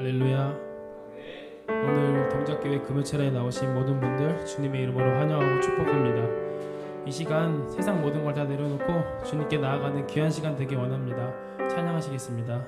할렐루야. 오늘 동작교회 금요철에 나오신 모든 분들 주님의 이름으로 환영하고 축복합니다. 이 시간 세상 모든 걸 다 내려놓고 주님께 나아가는 귀한 시간 되길 원합니다. 찬양하시겠습니다.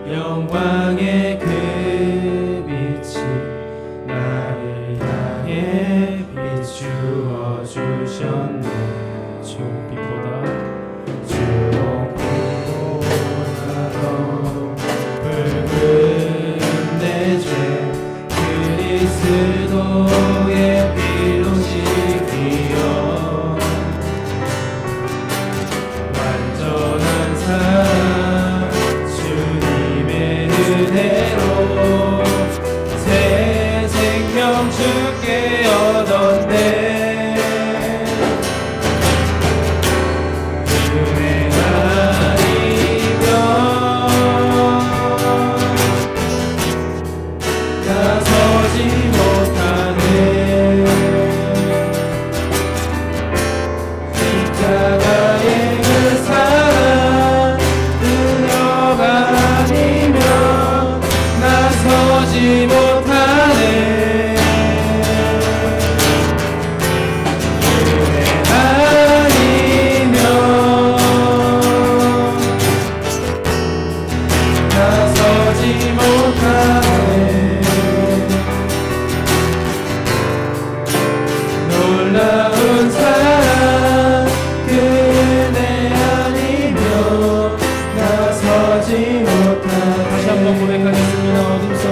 영광의 그 빛이 나를 향해 비추어 주셨네. 주홍빛보다 더 붉은 내 죄 그리스도의 피로 씻기어 완전한 사랑 주님의 은혜로 새 생명 주께 얻었네. 은혜 아니면 나서지 못하네. 십자가의 그 사랑 능력 아니면 나서지 못하네. 은혜 아니면 나서지 못하네. 놀라운 사랑 그 은혜 아니면 나서지 못하네. 다시 한번 고백하겠습니다. 어둠 속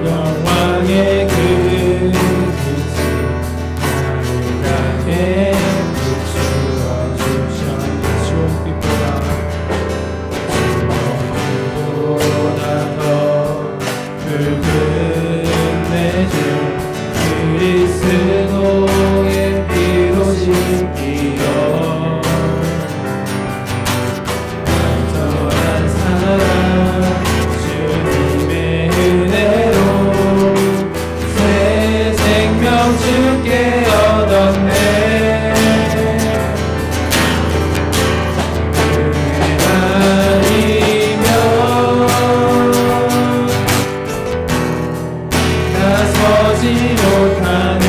영광의 그 빛이 나를 향해 비추어 주셨네. 주홍빛보다 주홍빛보다 더 붉은 내 죄 그리스도의 피로 씻기어 완전한 사랑 주님의 은혜로 새 생명 주께 얻었네. 은혜 아니면 나서지 못하네.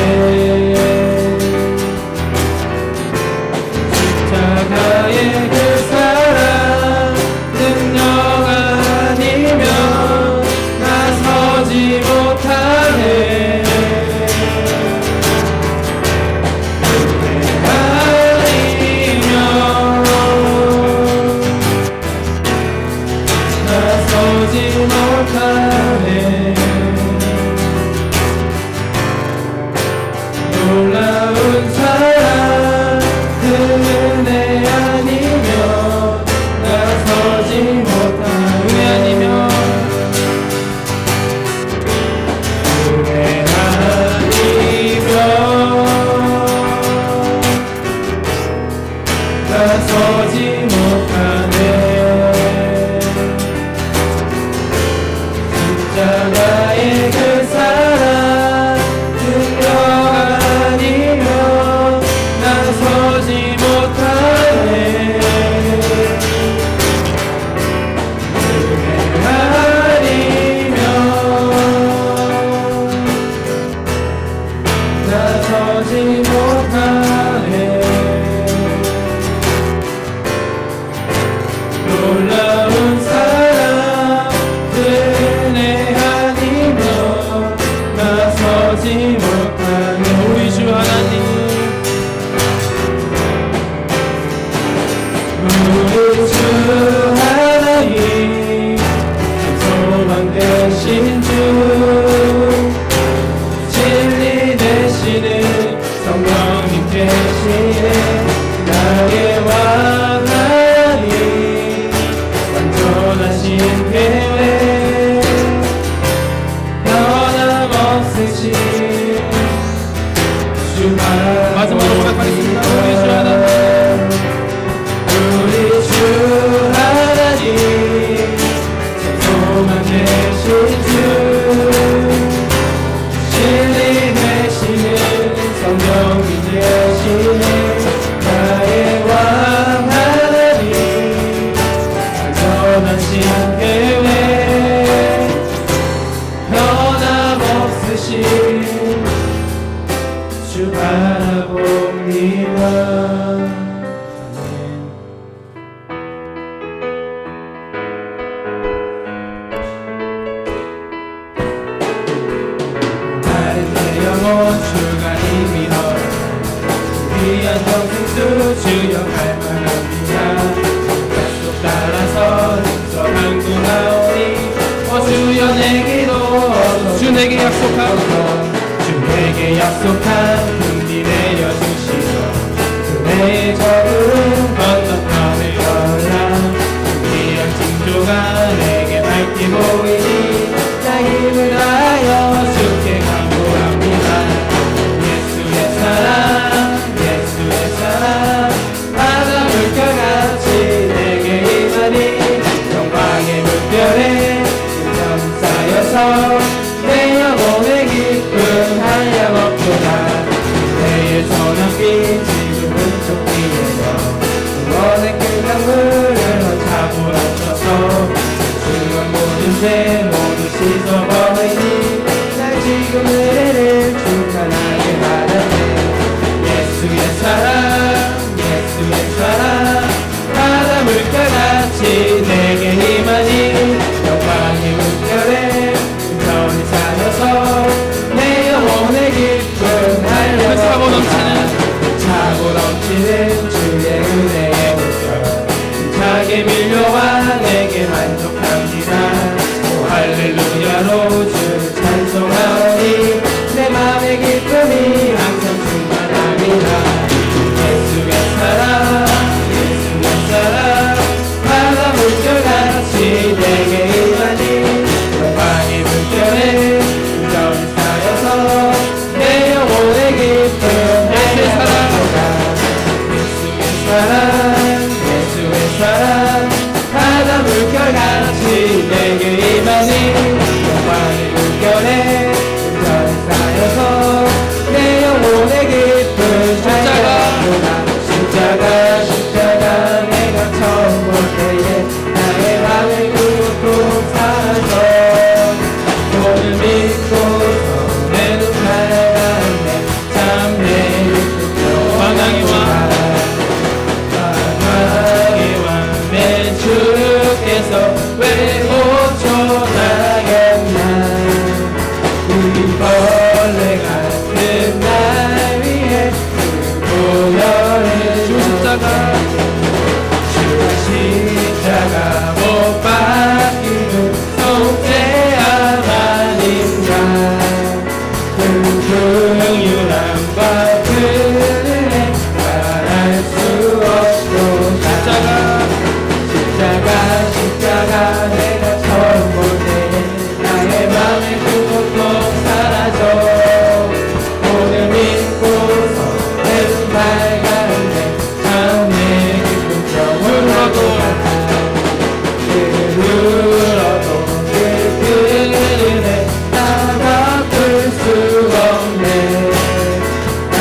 십자가의 그 사랑 능력 아니면 나서지 못하네. 은혜 아니면 나서지 못하네. 놀라운 사랑 그 은혜 아니면 나서지 못하네. 은혜 아니면 은혜 아니면 나서지 못하네. 십자가의 그 사랑 능력 아니면 나서지 못하네. 은혜 아니면 나서지 못하네. 놀라운 사랑 그 은혜 아니면 나서지 못하네. 우리 주 하나님 없으신 주 바라보니 마지막으로 고백하겠습니다. 우리 주 하나님, 우리 주 하나님 소망 되신 주 진리 되시는 성령이 되시는 나의 왕 하나님 완전하신 계획 변함없으신 주 바라봅니다. 아멘. 나는 내 영혼 주가 이미 널 위한 평생도 주여 갈망합니다. 약속 따라서 힘써 강구하오니 주여 내게도 주 내게 약속하소서. 주에게 약속한 금비 내려주시고 그대의 적은 건너편에 걸라 귀한 징조가 내게 밝게 보이니 나 힘을 다하여 주께 간구합니다. 예수의 사랑 예수의 사랑 바다 물결같이 내게 임하니 영광의 물결에 감싸여서 내 영혼의 기쁨 한량없도다. 내의 소나빛 지금은 쫓기에서 구원의 큰 강물을 차고라쳐서 주의 모든 죄 모두 씻어버리니 날 지금 은혜를 충만하게 받았네. 예수의 사랑 예수의 사랑 바다 물결같이 내게 임하니 영광의 물결에 편히 살려서 내 영혼의 기쁨 차고 넘치는 차고 넘치는 주의 은혜의 물결 힘차게 밀려와 내게 만족합니다. 오 할렐루야로 주를 찬송하오니 내 맘의 기쁨이 항상 충만합니다. 예수의 사랑 예수의 사랑 바다 물결같이 내게 임하니 영광의 물결에 운전이 쌓여서 내 영혼의 기쁨 예수의 사랑 예수의 사랑 바다 물결같이 내게 임하니 영광의 물결에 운전이 쌓여서 내 영혼의 기쁨 십자가 내가 처음 볼 때에 나의 맘의 그곳도 사라져 오늘 믿고서 내 눈 밝았네. 참 내 육도 만왕의 왕 만왕의 왕 내 주께서 왜 못 쫓아가겠나. 우리 벌레 같은 날 위해 보혈을 십자가 못 박히는 속죄함 아닌가. 그 긍휼함과 그 은혜 말할 수 없도다. 십자가 내가 처음 볼 때에 나의 맘에 그곳도 사라져. 오늘 믿고서 내 눈 밝았네. 참 내 기쁨 저물어도 울어도 그 은혜 나 갚을 수 없네. 나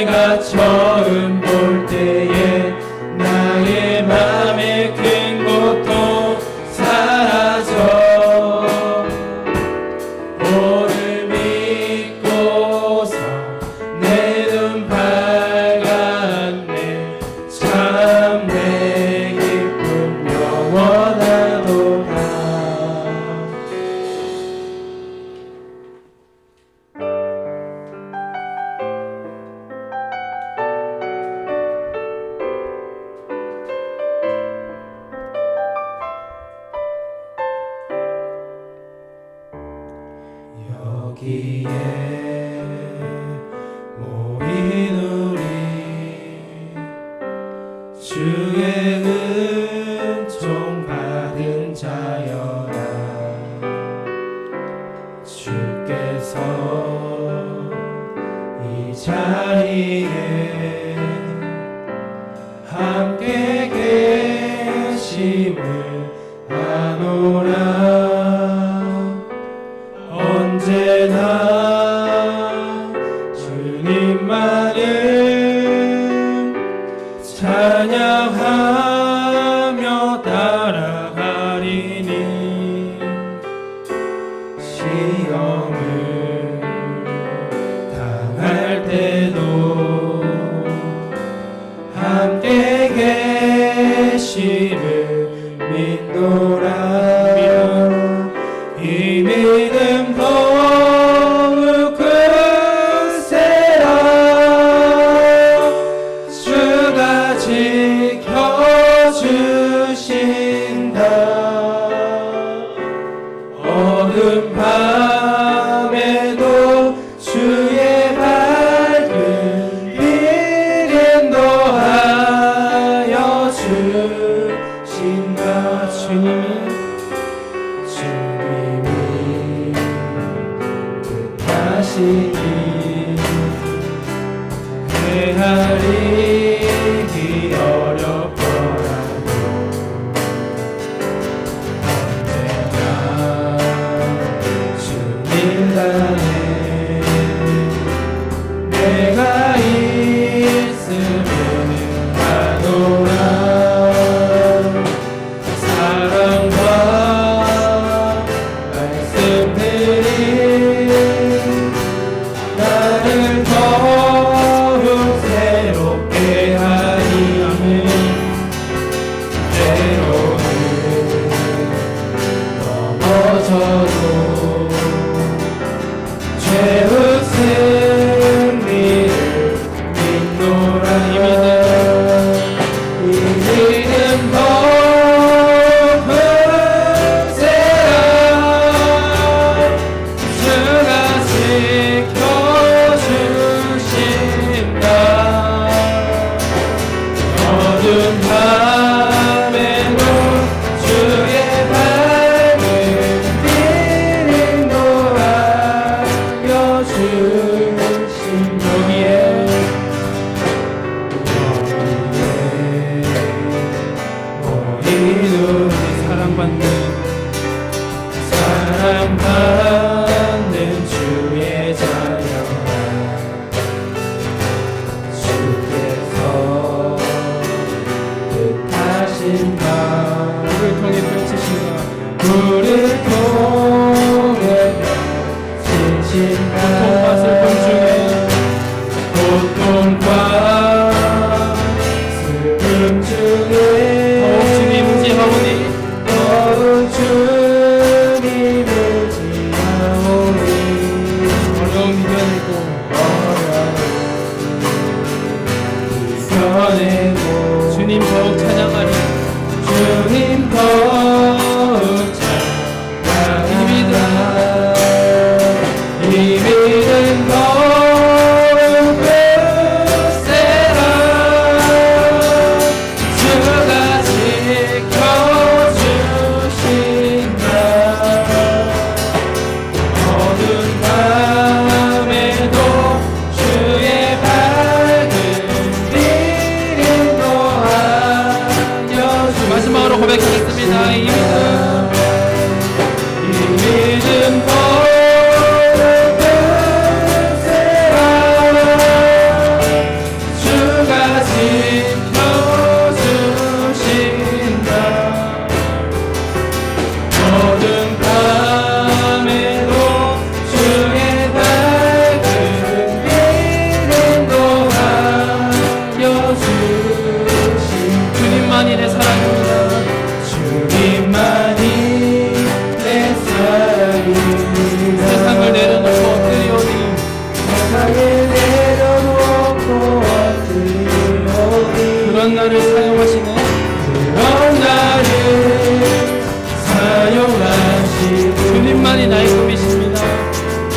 내가 처음 볼 때에 나의 맘의 큰 고통 사라져 오늘 믿고서 내 눈 밝았네 참 내 기쁨 영원하도다. 여기에 모인 우리 주의 은총 받은 자여라. 주께서 이 자리에 함께 계심을 아노라. 언제나 주님만을 찬양하며 따라가리니 시험을 당할 때도 함께 계심을 믿노라. 이 믿음 더욱 굳세라. 주가 지켜주신다. 어두운 밤에도 주의 밝은 빛 인도하여 주신다. 주님이 뜻하시니 헤아리기 어렵더라도 언제나 주님 안에 내가 있음을 아노라. 사랑과 말씀들이 나를 더욱 새롭게 하니 때로는 넘어져도 죄의 승리를 믿노라. 이 믿음 더욱 굳세라. 주가 지켜주신다. 어두운 밤에도 주의 밝은 빛 인도하여 주신 여기에 모인 우리 사랑받는 주의 자녀라. 주께서 뜻하신 바 우리를 통해 펼치신다. 우리를 통해 펼치신다. 고통과 슬픔 중에 고통과 슬픔 중에 더욱 주님을 지하오니 더욱 주님을 지하오니 어려움 이겨내고 이겨내고 주님 더욱 찬양하리. 주님 더욱 찬양하리. 그런 나를 사용하시는 그런 나를 사용하시는 주님만이 나의 꿈이십니다.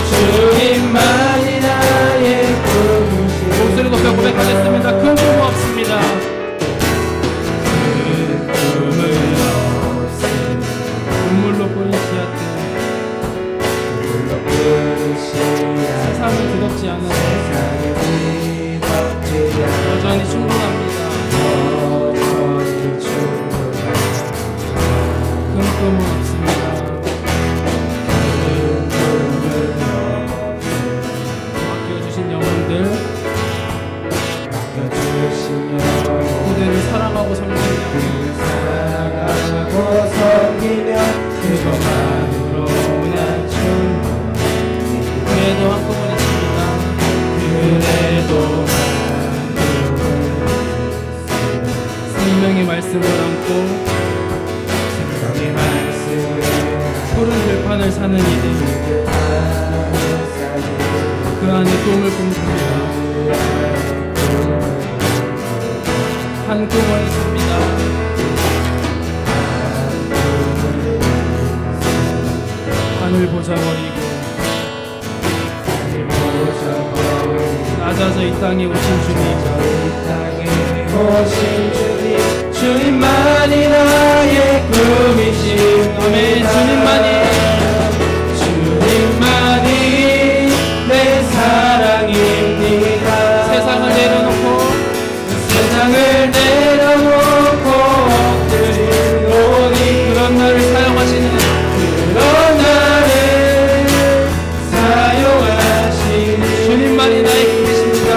주님만이 나의 꿈이시니 목소리 높여 고백하겠습니다. 큰 꿈은 없습니다. 그 꿈은 없습니다. 눈물로 뿌린 씨앗들 물로 끝이야 세상을 뒤덮지 않은 세상에 뒤덮지 않아 여전히 충분합니다. 여전히 충분한 큰 꿈은 없습니다. 그 꿈은 맡겨주신 영혼들 맡겨주시며 그들을 사랑하고 섬기며 사랑하고 섬기며 그것만으로 난 충분히 그에도 한 꿈은 있습니다. 그래도 생명의 말씀을 안고 생명의 말씀을 푸른 들판을 사는 이들 그 안에 꿈을 꿈꿉니다. 한 꿈은 있습니다. 하늘 보자버리고 낮아져 이 땅에 오신 주님 오신 주님 주님만이 나의 꿈이십니다. 아멘. 주님만이 내 사랑입니다. 세상을 내려놓고 세상을 내려놓고 엎드리노니 그런 나를 사용하시는 그런 나를 사용하시니 주님만이 나의 꿈이십니다.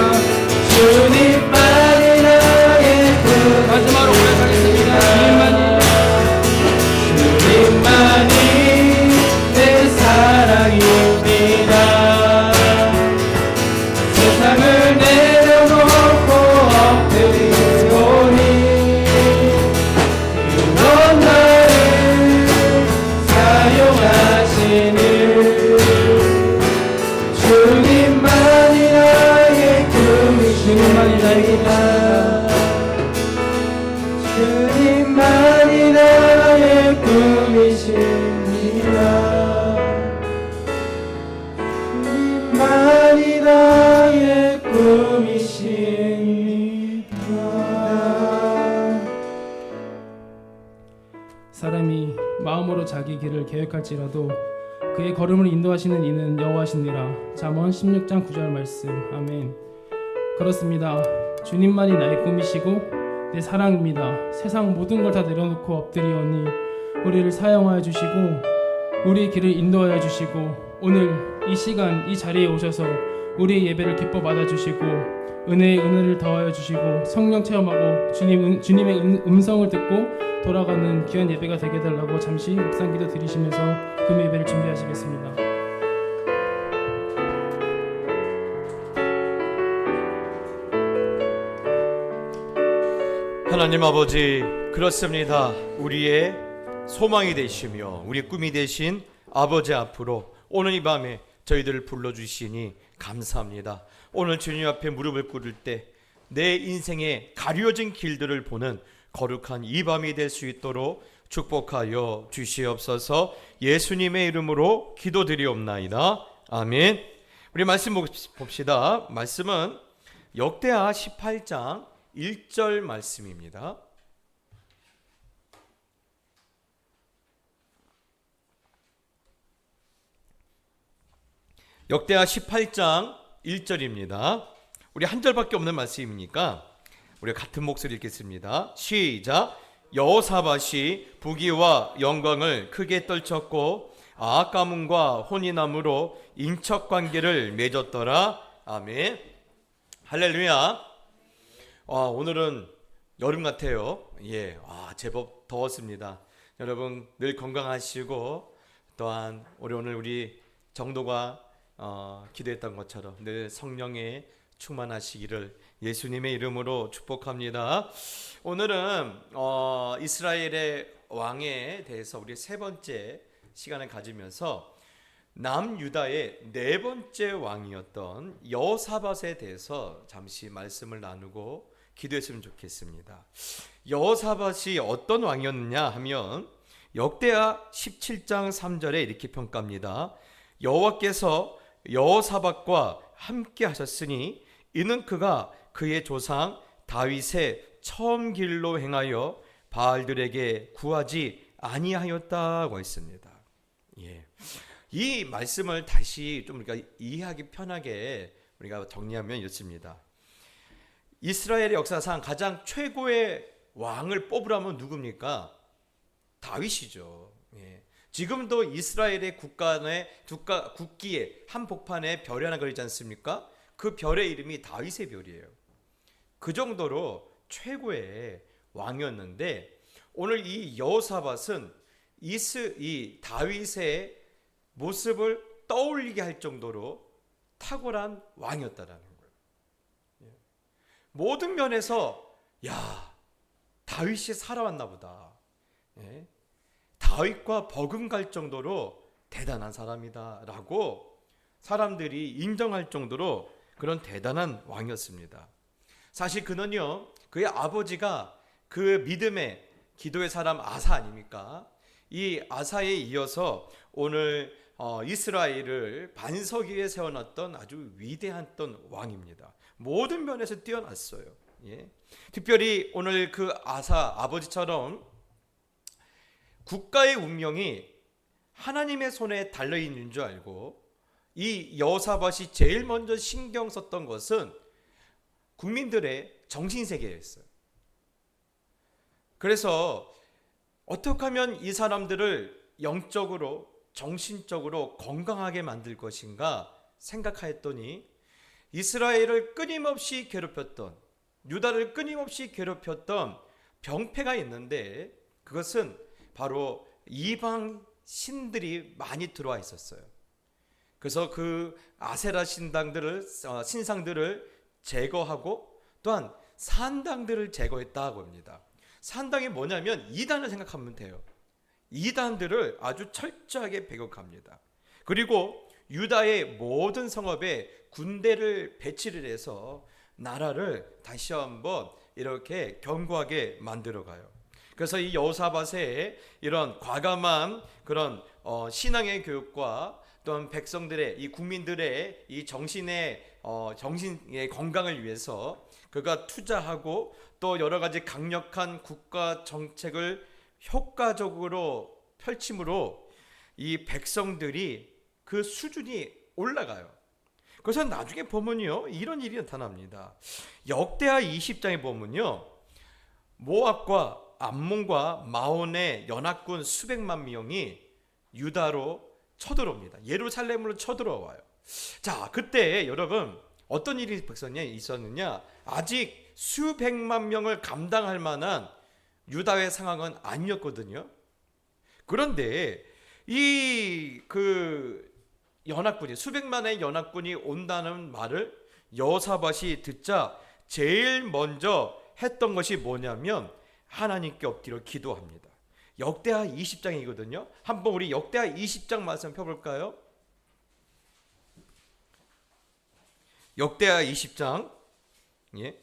주님만이 나의 꿈 마지막으로 고백하겠습니다. 주님만이 내 사랑입니다. 세상을 내려놓고 엎드리오니 그런 나를 사용하시는 주님만이 나의 꿈이십니다. 주님만이 나의 꿈이십니다. 주님만이 나의 꿈이십니다. 사람이 마음으로 자기 길을 계획할지라도 그의 걸음을 인도하시는 이는 여호와시니라. 잠언 16장 9절 말씀. 아멘. 그렇습니다. 주님만이 나의 꿈이시고 내 사랑입니다. 세상 모든 걸 다 내려놓고 엎드리오니 우리를 사용하여 주시고 우리의 길을 인도하여 주시고 오늘 이 시간 이 자리에 오셔서 우리의 예배를 기뻐 받아주시고 은혜에 은혜를 더하여 주시고 성령 체험하고 주님의 음성을 듣고 돌아가는 귀한 예배가 되게 해달라고 잠시 묵상기도 드리시면서 금요 예배를 준비하시겠습니다. 하나님 아버지, 그렇습니다. 우리의 소망이 되시며 우리의 꿈이 되신 아버지 앞으로 오늘 이 밤에 저희들을 불러주시니 감사합니다. 오늘 주님 앞에 무릎을 꿇을 때 내 인생의 가려진 길들을 보는 거룩한 이 밤이 될 수 있도록 축복하여 주시옵소서. 예수님의 이름으로 기도드리옵나이다. 아멘. 우리 말씀 봅시다. 말씀은 역대하 18장 1절 말씀입니다. 역대하 18장 1절입니다. 우리 한 절밖에 없는 말씀이니까 우리가 같은 목소리 읽겠습니다. 시작. 여호사밧이 부귀와 영광을 크게 떨쳤고 아합 가문과 혼인함으로 인척관계를 맺었더라. 아멘. 할렐루야. 오늘은 여름 같아요. 제법 더웠습니다. 여러분 늘 건강하시고 또한 오늘 우리 정도가 기도했던 것처럼 늘 성령에 충만하시기를 예수님의 이름으로 축복합니다. 오늘은 이스라엘의 왕에 대해서 우리 세 번째 시간을 가지면서 남유다의 네 번째 왕이었던 여호사밧에 대해서 잠시 말씀을 나누고 기도했으면 좋겠습니다. 여호사밧이 어떤 왕이었느냐 하면 역대하 17장 3절에 이렇게 평가합니다. 여호와께서 여호사밧과 함께 하셨으니 이는 그가 그의 조상 다윗의 처음 길로 행하여 바알들에게 구하지 아니하였다고 했습니다. 예. 이 말씀을 다시 좀 우리가 이해하기 편하게 우리가 정리하면 이렇습니다. 이스라엘의 역사상 가장 최고의 왕을 뽑으라면 누굽니까? 다윗이죠. 예. 지금도 이스라엘의 국기에 한복판에 별이 하나 그리지 않습니까? 그 별의 이름이 다윗의 별이에요. 그 정도로 최고의 왕이었는데 오늘 이 여호사밧은 이 다윗의 모습을 떠올리게 할 정도로 탁월한 왕이었다라는 거예요. 예. 모든 면에서 야, 다윗이 살아왔나 보다. 예. 다윗과 버금갈 정도로 대단한 사람이다라고 사람들이 인정할 정도로 그런 대단한 왕이었습니다. 사실 그는요, 그의 아버지가 그 믿음의 기도의 사람 아사 아닙니까? 이 아사에 이어서 오늘 이스라엘을 반석 위에 세워놨던 아주 위대한 왕입니다. 모든 면에서 뛰어났어요. 예. 특별히 오늘 그 아사 아버지처럼 국가의 운명이 하나님의 손에 달려있는 줄 알고 이 여호사밧이 제일 먼저 신경 썼던 것은 국민들의 정신세계였어요. 그래서 어떻게 하면 이 사람들을 영적으로 정신적으로 건강하게 만들 것인가 생각하였더니 이스라엘을 끊임없이 괴롭혔던 유다를 끊임없이 괴롭혔던 병폐가 있는데 그것은 바로 이방 신들이 많이 들어와 있었어요. 그래서 그 아세라 신상들을 제거하고 또한 산당들을 제거했다고 합니다. 산당이 뭐냐면 이단을 생각하면 돼요. 이단들을 아주 철저하게 배격합니다. 그리고 유다의 모든 성읍에 군대를 배치를 해서 나라를 다시 한번 이렇게 견고하게 만들어가요. 그래서 이 여호사밧의 이런 과감한 그런 신앙의 교육과 또한 백성들의 이 국민들의 이 정신의 건강을 위해서 그가 투자하고 또 여러 가지 강력한 국가 정책을 효과적으로 펼침으로 이 백성들이 그 수준이 올라가요. 그래서 나중에 보면요 이런 일이 나타납니다. 역대하 20장에 보면요 모압과 암몬과 마온의 연합군 수백만 명이 유다로 쳐들어옵니다. 예루살렘으로 쳐들어와요. 자, 그때 여러분 어떤 일이 있었느냐? 아직 수백만 명을 감당할 만한 유다의 상황은 아니었거든요. 그런데 이 연합군이 수백만의 연합군이 온다는 말을 여호사밧이 듣자 제일 먼저 했던 것이 뭐냐면 하나님께 엎드려 기도합니다. 역대하 20장이거든요. 한번 우리 역대하 20장 말씀 펴볼까요? 역대하 20장. 예.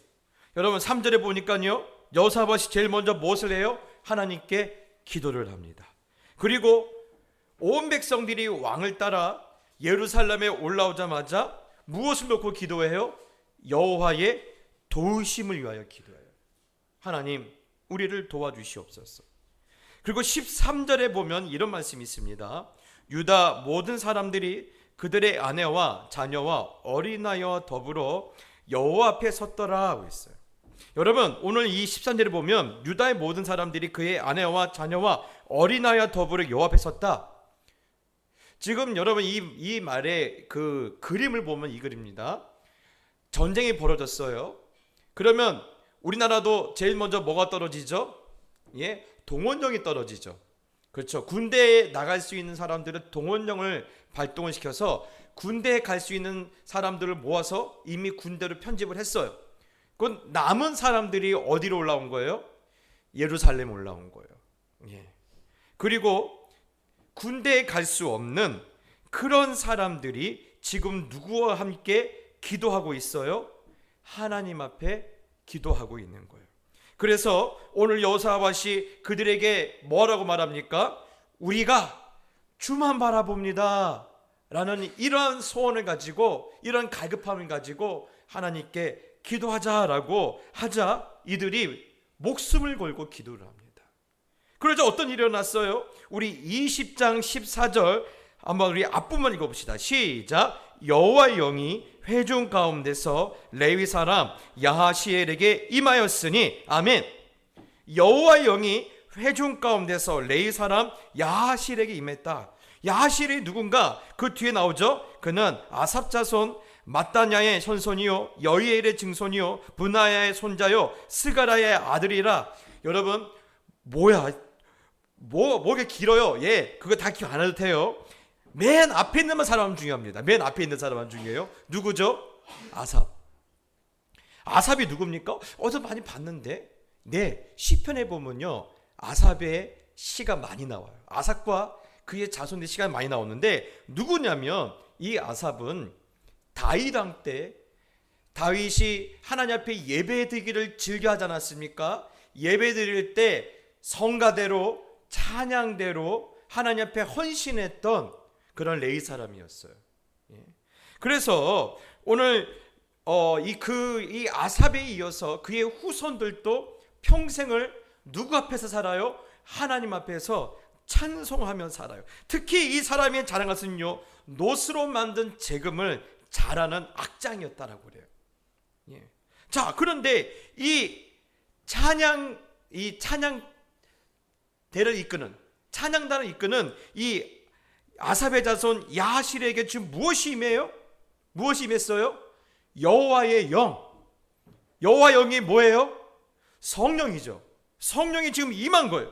여러분 3절에 보니까요. 여호사밧이 제일 먼저 무엇을 해요? 하나님께 기도를 합니다. 그리고 온 백성들이 왕을 따라 예루살렘에 올라오자마자 무엇을 놓고 기도해요? 여호와의 도우심을 위하여 기도해요. 하나님 우리를 도와주시옵소서. 그리고 13절에 보면 이런 말씀이 있습니다. 유다 모든 사람들이 그들의 아내와 자녀와 어린아이와 더불어 여호와 앞에 섰더라 하고 있어요. 여러분 오늘 이 13절에 보면 유다의 모든 사람들이 그의 아내와 자녀와 어린아이와 더불어 여호와 앞에 섰다. 지금 여러분 이 말의 그 그림을 보면 이 그림입니다. 전쟁이 벌어졌어요. 그러면 우리나라도 제일 먼저 뭐가 떨어지죠? 예, 동원령이 떨어지죠. 그렇죠. 군대에 나갈 수 있는 사람들은 동원령을 발동을 시켜서 군대에 갈 수 있는 사람들을 모아서 이미 군대로 편집을 했어요. 그건 남은 사람들이 어디로 올라온 거예요? 예루살렘 올라온 거예요. 예. 그리고 군대에 갈 수 없는 그런 사람들이 지금 누구와 함께 기도하고 있어요? 하나님 앞에 기도하고 있는 거예요. 그래서 오늘 여호사밧이 그들에게 뭐라고 말합니까? 우리가 주만 바라봅니다 라는 이러한 소원을 가지고, 이런 갈급함을 가지고 하나님께 기도하자라고 하자 이들이 목숨을 걸고 기도를 합니다. 그러자 어떤 일이 일어났어요? 우리 20장 14절 한번 우리 앞부분 읽어봅시다. 시작. 여호와의 영이 회중 가운데서 레위 사람 야하시엘에게 임하였으니, 아멘. 여호와의 영이 회중 가운데서 레위 사람 야하시엘에게 임했다. 야하시엘이 누군가? 그 뒤에 나오죠. 그는 아삽 자손 마따냐의 손손이요 여이엘의 증손이요 분하야의 손자요 스가라의 아들이라. 여러분 뭐야? 뭐게 길어요? 예, 그거 다 기억 안 해도 돼요. 맨 앞에 있는 사람은 중요합니다. 맨 앞에 있는 사람은 중요해요. 누구죠? 아삽. 아삽이 누굽니까? 어디서 많이 봤는데, 네, 시편에 보면요 아삽의 시가 많이 나와요. 아삽과 그의 자손의 시가 많이 나오는데, 누구냐면 이 아삽은 다윗 왕 때 다윗이 하나님 앞에 예배드리기를 즐겨 하지 않았습니까? 예배드릴 때 성가대로 찬양대로 하나님 앞에 헌신했던 그런 레위 사람이었어요. 그래서 오늘 이 아삽에 이어서 그의 후손들도 평생을 누구 앞에서 살아요? 하나님 앞에서 찬송하며 살아요. 특히 이 사람이 자랑한 것은요, 노스로 만든 재금을 잘하는 악장이었다라고 그래요. 자, 그런데 이 찬양대를 이끄는, 찬양단을 이끄는 이 아삽의 자손 야하실에게 지금 무엇이 임해요? 무엇이 임했어요? 여호와의 영. 여호와의 영이 뭐예요? 성령이죠. 성령이 지금 임한 거예요.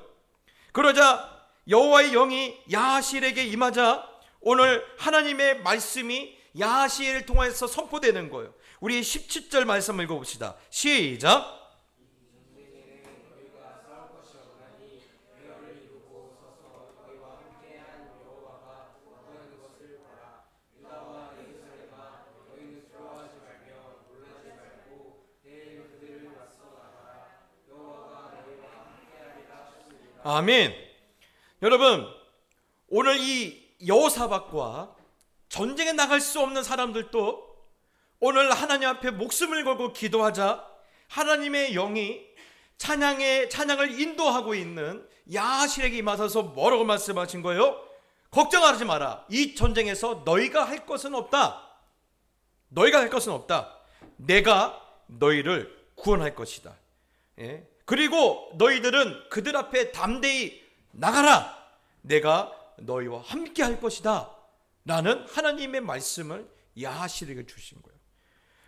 그러자 여호와의 영이 야하실에게 임하자 오늘 하나님의 말씀이 야하실을 통해서 선포되는 거예요. 우리 17절 말씀 읽어봅시다. 시작. 아멘. 여러분, 오늘 이 여호사밧과 전쟁에 나갈 수 없는 사람들도 오늘 하나님 앞에 목숨을 걸고 기도하자 하나님의 영이 찬양을 인도하고 있는 야하실에게 임하셔서 뭐라고 말씀하신 거예요? 걱정하지 마라. 이 전쟁에서 너희가 할 것은 없다. 너희가 할 것은 없다. 내가 너희를 구원할 것이다. 그리고 너희들은 그들 앞에 담대히 나가라. 내가 너희와 함께 할 것이다 라는 하나님의 말씀을 야하실에게 주신 거예요.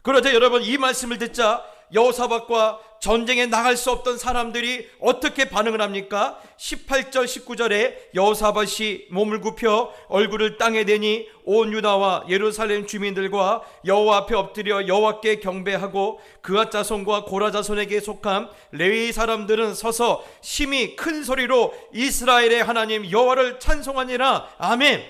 그러자 여러분, 이 말씀을 듣자 여호사밧과 전쟁에 나갈 수 없던 사람들이 어떻게 반응을 합니까? 18절 19절에 여호사밧이 몸을 굽혀 얼굴을 땅에 대니 온 유다와 예루살렘 주민들과 여호와 앞에 엎드려 여호와께 경배하고 그앗 자손과 고라 자손에게 속한 레위 사람들은 서서 심히 큰 소리로 이스라엘의 하나님 여호와를 찬송하니라. 아멘.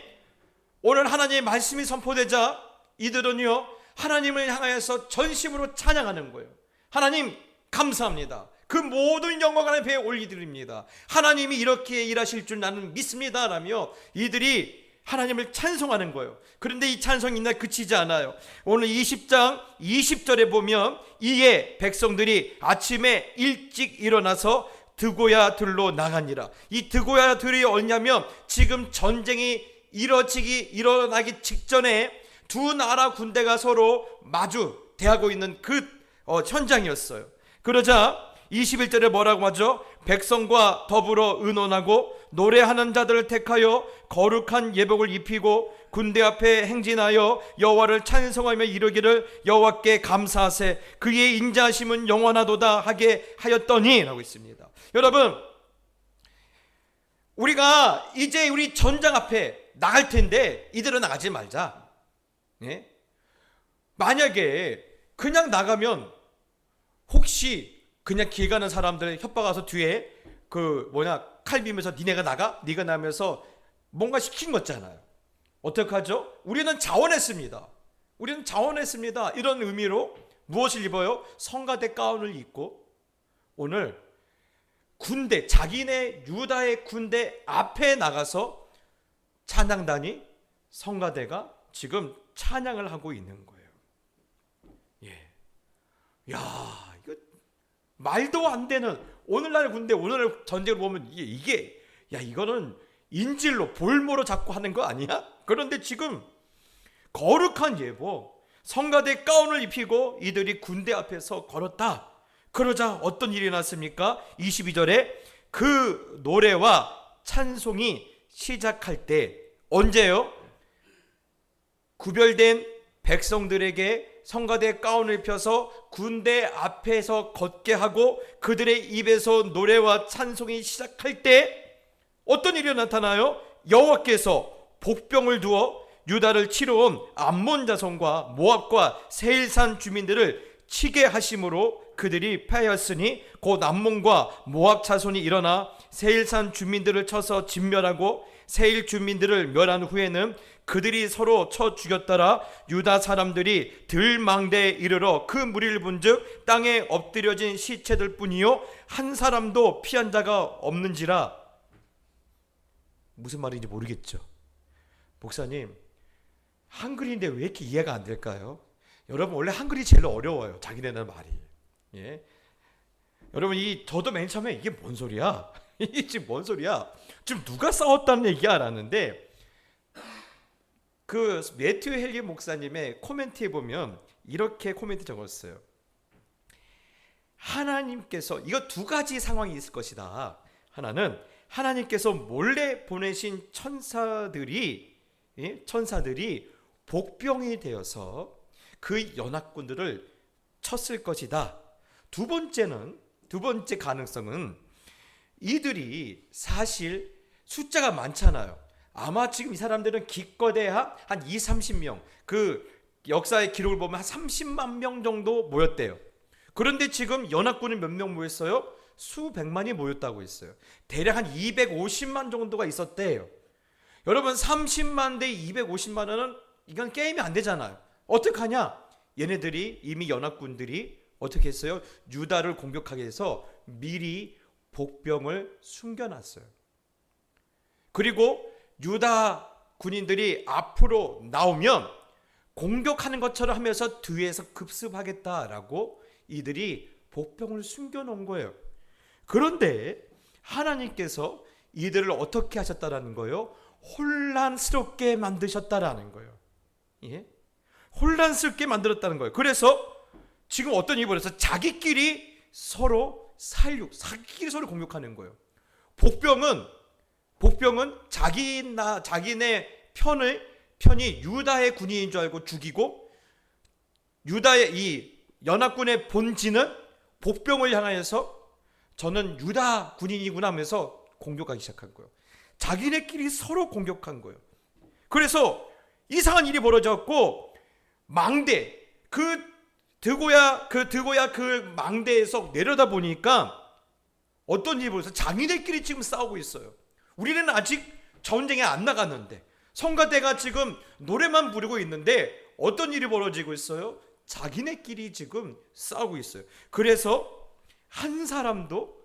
오늘 하나님의 말씀이 선포되자 이들은요 하나님을 향하여서 전심으로 찬양하는 거예요. 하나님 감사합니다. 그 모든 영광을 하나님 배에 올리드립니다. 하나님이 이렇게 일하실 줄 나는 믿습니다 라며 이들이 하나님을 찬송하는 거예요. 그런데 이 찬송이 이날 그치지 않아요. 오늘 20장 20절에 보면 이에 백성들이 아침에 일찍 일어나서 드고야들로 나가니라. 이 드고야들이 어디냐면 지금 전쟁이 일어나기 직전에 두 나라 군대가 서로 마주 대하고 있는 그 현장이었어요. 그러자 21절에 뭐라고 하죠? 백성과 더불어 의논하고 노래하는 자들을 택하여 거룩한 예복을 입히고 군대 앞에 행진하여 여호와를 찬송하며 이르기를 여호와께 감사하세 그의 인자하심은 영원하도다 하게 하였더니 라고 있습니다. 여러분, 우리가 이제 우리 전장 앞에 나갈 텐데 이들은 나가지 말자. 만약에 그냥 나가면 혹시 그냥 길 가는 사람들 협박 와서 뒤에 칼 비면서 니네가 나가? 네가 나면서 뭔가 시킨 거잖아요. 어떡하죠? 우리는 자원했습니다. 이런 의미로 무엇을 입어요? 성가대 가운을 입고 오늘 군대, 자기네 유다의 군대 앞에 나가서 찬양단이, 성가대가 지금 찬양을 하고 있는 거예요. 예. 야, 이거 말도 안 되는, 오늘날 군대, 오늘날 전쟁을 보면 이게 야, 이거는 인질로 볼모로 잡고 하는 거 아니야? 그런데 지금 거룩한 예보, 성가대 가운을 입히고 이들이 군대 앞에서 걸었다. 그러자 어떤 일이 났습니까? 22절에 그 노래와 찬송이 시작할 때, 언제요? 구별된 백성들에게 성가대 가운을 입혀서 군대 앞에서 걷게 하고 그들의 입에서 노래와 찬송이 시작할 때 어떤 일이 나타나요? 여호와께서 복병을 두어 유다를 치러 온 암몬 자손과 모압과 세일산 주민들을 치게 하심으로 그들이 패하였으니 곧 암몬과 모압 자손이 일어나 세일산 주민들을 쳐서 진멸하고 세일 주민들을 멸한 후에는 그들이 서로 쳐 죽였더라. 유다 사람들이 들망대에 이르러 그 무리를 본즉 땅에 엎드려진 시체들 뿐이요 한 사람도 피한 자가 없는지라. 무슨 말인지 모르겠죠. 목사님, 한글인데 왜 이렇게 이해가 안 될까요? 여러분, 원래 한글이 제일 어려워요. 자기네들 말이. 예. 여러분, 저도 맨 처음에 이게 뭔 소리야? 이게 지금 뭔 소리야? 지금 누가 싸웠다는 얘기야? 라는데 그 매튜 헬리 목사님의 코멘트에 보면 이렇게 코멘트 적었어요. 하나님께서, 이거 두 가지 상황이 있을 것이다. 하나는 하나님께서 몰래 보내신 천사들이 복병이 되어서 그 연합군들을 쳤을 것이다. 두 번째 가능성은 이들이 사실 숫자가 많잖아요. 아마 지금 이 사람들은 기껏해야 한 20-30명, 그 역사의 기록을 보면 한 30만 명 정도 모였대요. 그런데 지금 연합군은 몇 명 모였어요? 수백만이 모였다고 했어요. 대략 한 250만 정도가 있었대요. 여러분, 30만 대 250만 원은 이건 게임이 안 되잖아요. 어떡하냐? 얘네들이, 이미 연합군들이 어떻게 했어요? 유다를 공격하게 해서 미리 복병을 숨겨놨어요. 그리고 유다 군인들이 앞으로 나오면 공격하는 것처럼 하면서 뒤에서 급습하겠다라고 이들이 복병을 숨겨놓은 거예요. 그런데 하나님께서 이들을 어떻게 하셨다라는 거예요? 혼란스럽게 만드셨다라는 거예요. 예? 혼란스럽게 만들었다는 거예요. 그래서 지금 어떤 일이 벌어서 자기끼리 서로 자기끼리 서로 공격하는 거예요. 복병은 자기네 편이 유다의 군인인 줄 알고 죽이고, 유다의 이 연합군의 본진은 복병을 향하여서 저는 유다 군인이구나 하면서 공격하기 시작한 거예요. 자기네끼리 서로 공격한 거예요. 그래서 이상한 일이 벌어졌고, 망대, 드고야 그 망대에서 내려다 보니까 어떤 일이 벌어서 자기네끼리 지금 싸우고 있어요. 우리는 아직 전쟁에 안 나갔는데, 성가대가 지금 노래만 부르고 있는데 어떤 일이 벌어지고 있어요? 자기네끼리 지금 싸우고 있어요. 그래서 한 사람도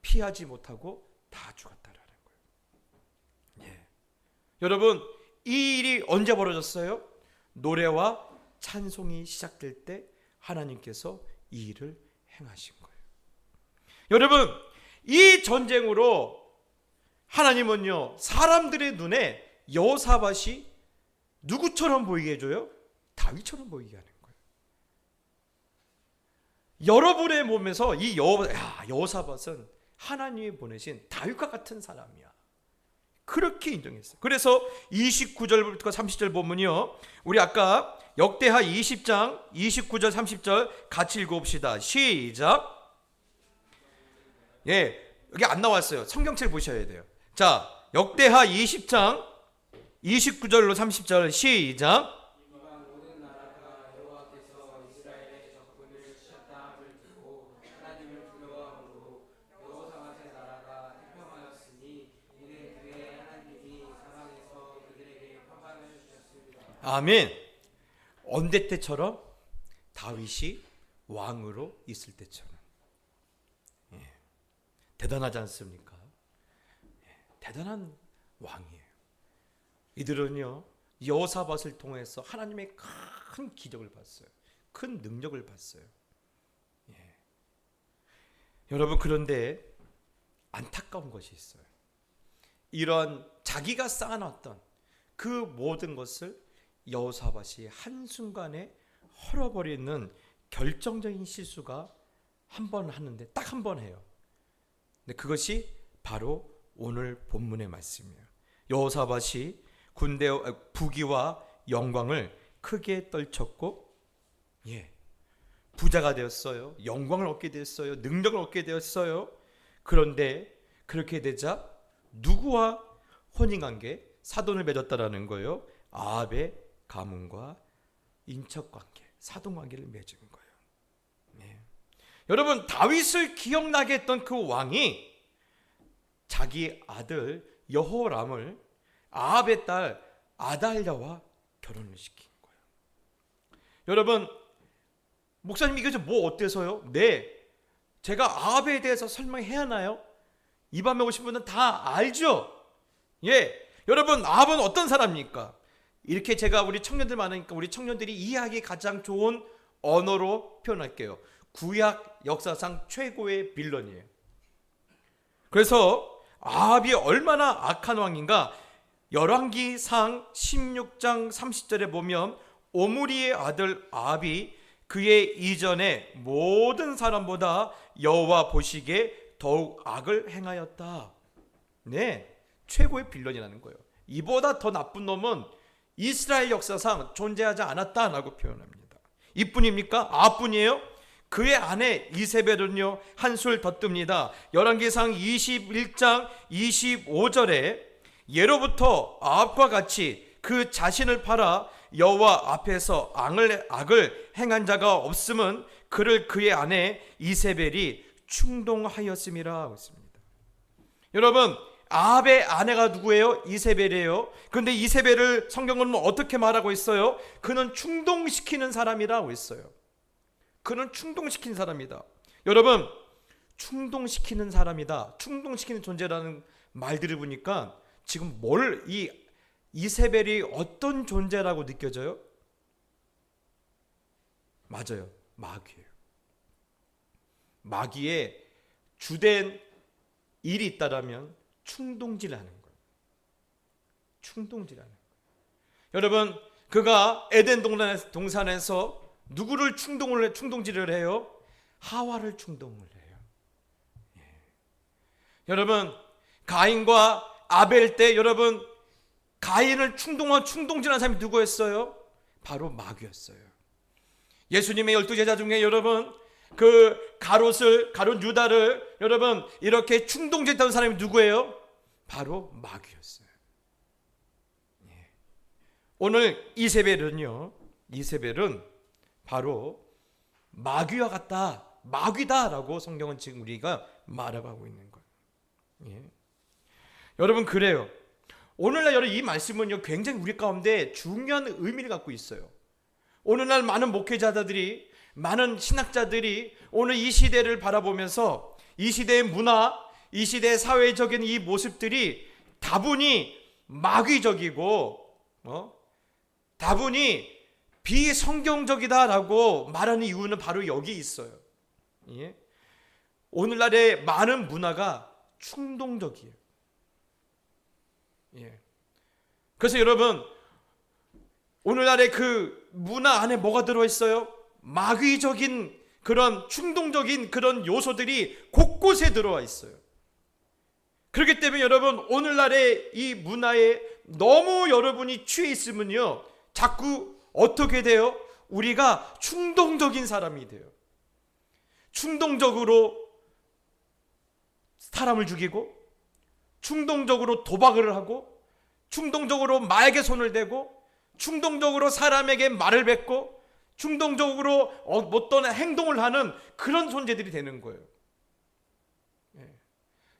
피하지 못하고 다 죽었다라는 거예요. 예. 여러분, 이 일이 언제 벌어졌어요? 노래와 찬송이 시작될 때 하나님께서 이 일을 행하신 거예요. 여러분, 이 전쟁으로 하나님은요, 사람들의 눈에 여호사밧이 누구처럼 보이게 해줘요? 다윗처럼 보이게 하는 거예요. 여러분의 몸에서 이 여호사밧은 하나님이 보내신 다윗과 같은 사람이야. 그렇게 인정했어요. 그래서 29절부터 30절 보면요, 우리 아까 역대하 20장 29절 30절 같이 읽어봅시다. 시작. 예, 여기 안 나왔어요. 성경책 보셔야 돼요. 자, 역대하 20장 29절로 30절 시작. 아멘. 언제 때처럼 다윗이 왕으로 있을 때처럼. 대단하지 않습니까? 대단한 왕이에요. 이들은요 여호사밧을 통해서 하나님의 큰 기적을 봤어요. 큰 능력을 봤어요. 여러분, 그런데 안타까운 것이 있어요. 이런 자기가 쌓아놨던 그 모든 것을 여호사밧이 한순간에 헐어버리는 결정적인 실수가 한 번 하는데, 딱 한 번 해요. 근데 그것이 바로 오늘 본문의 말씀이에요. 여호사밧이 부귀와 영광을 크게 떨쳤고, 부자가 되었어요. 영광을 얻게 되었어요. 능력을 얻게 되었어요. 그런데 그렇게 되자 누구와 혼인관계, 사돈을 맺었다라는 거예요. 아합의 가문과 인척관계, 사돈관계를 맺은 거예요. 여러분, 다윗을 기억나게 했던 그 왕이 자기 아들 여호람을 아합의 딸 아달랴와 결혼을 시킨 거예요. 여러분, 목사님 이게 뭐 어때서요? 네, 제가 아합에 대해서 설명해야 하나요? 이 밤에 오신 분은 다 알죠? 여러분, 아합은 어떤 사람입니까? 이렇게 제가 우리 청년들 많으니까 우리 청년들이 이해하기 가장 좋은 언어로 표현할게요. 구약 역사상 최고의 빌런이에요. 그래서 아합이 얼마나 악한 왕인가, 열왕기상 16장 30절에 보면 오므리의 아들 아합이 그의 이전에 모든 사람보다 여호와 보시기에 더욱 악을 행하였다. 최고의 빌런이라는 거예요. 이보다 더 나쁜 놈은 이스라엘 역사상 존재하지 않았다라고 표현합니다. 이뿐입니까? 아합뿐이에요? 그의 아내 이세벨은요 한술 더 뜹니다. 열왕기상 21장 25절에 예로부터 아합과 같이 그 자신을 팔아 여호와 앞에서 악을 행한 자가 없음은 그를 그의 아내 이세벨이 충동하였음이라 했습니다. 여러분, 아합의 아내가 누구예요? 이세벨이에요. 그런데 이세벨을 성경은 어떻게 말하고 있어요? 그는 충동시키는 사람이라고 했어요. 그는 충동시키는 사람이다. 여러분, 충동시키는 사람이다, 충동시키는 존재라는 말들을 보니까 지금 이세벨이 어떤 존재라고 느껴져요? 맞아요, 마귀예요. 마귀의 주된 일이 있다라면 충동질하는 거예요. 충동질하는 거예요. 여러분, 그가 에덴 동산에서 누구를 충동질을 해요? 하와를 충동을 해요. 여러분, 가인과 아벨 때 여러분 가인을 충동질한 사람이 누구였어요? 바로 마귀였어요. 예수님의 12제자 중에 여러분 그 가롯 유다를 여러분 이렇게 충동질했던 사람이 누구예요? 바로 마귀였어요. 오늘 이세벨은 바로 마귀와 같다, 마귀다라고 성경은 지금 우리가 말하고 있는 거예요. 여러분, 그래요. 오늘날 여러분 이 말씀은요 굉장히 우리 가운데 중요한 의미를 갖고 있어요. 오늘날 많은 목회자들이, 많은 신학자들이 오늘 이 시대를 바라보면서 이 시대의 문화, 이 시대의 사회적인 이 모습들이 다분히 마귀적이고 다분히 비성경적이다라고 말하는 이유는 바로 여기 있어요. 오늘날의 많은 문화가 충동적이에요. 그래서 여러분, 오늘날의 그 문화 안에 뭐가 들어있어요? 마귀적인 그런 충동적인 그런 요소들이 곳곳에 들어와 있어요. 그렇기 때문에 여러분, 오늘날의 이 문화에 너무 여러분이 취해 있으면요 자꾸 어떻게 돼요? 우리가 충동적인 사람이 돼요. 충동적으로 사람을 죽이고, 충동적으로 도박을 하고, 충동적으로 마에게 손을 대고, 충동적으로 사람에게 말을 뱉고, 충동적으로 어떤 행동을 하는 그런 존재들이 되는 거예요.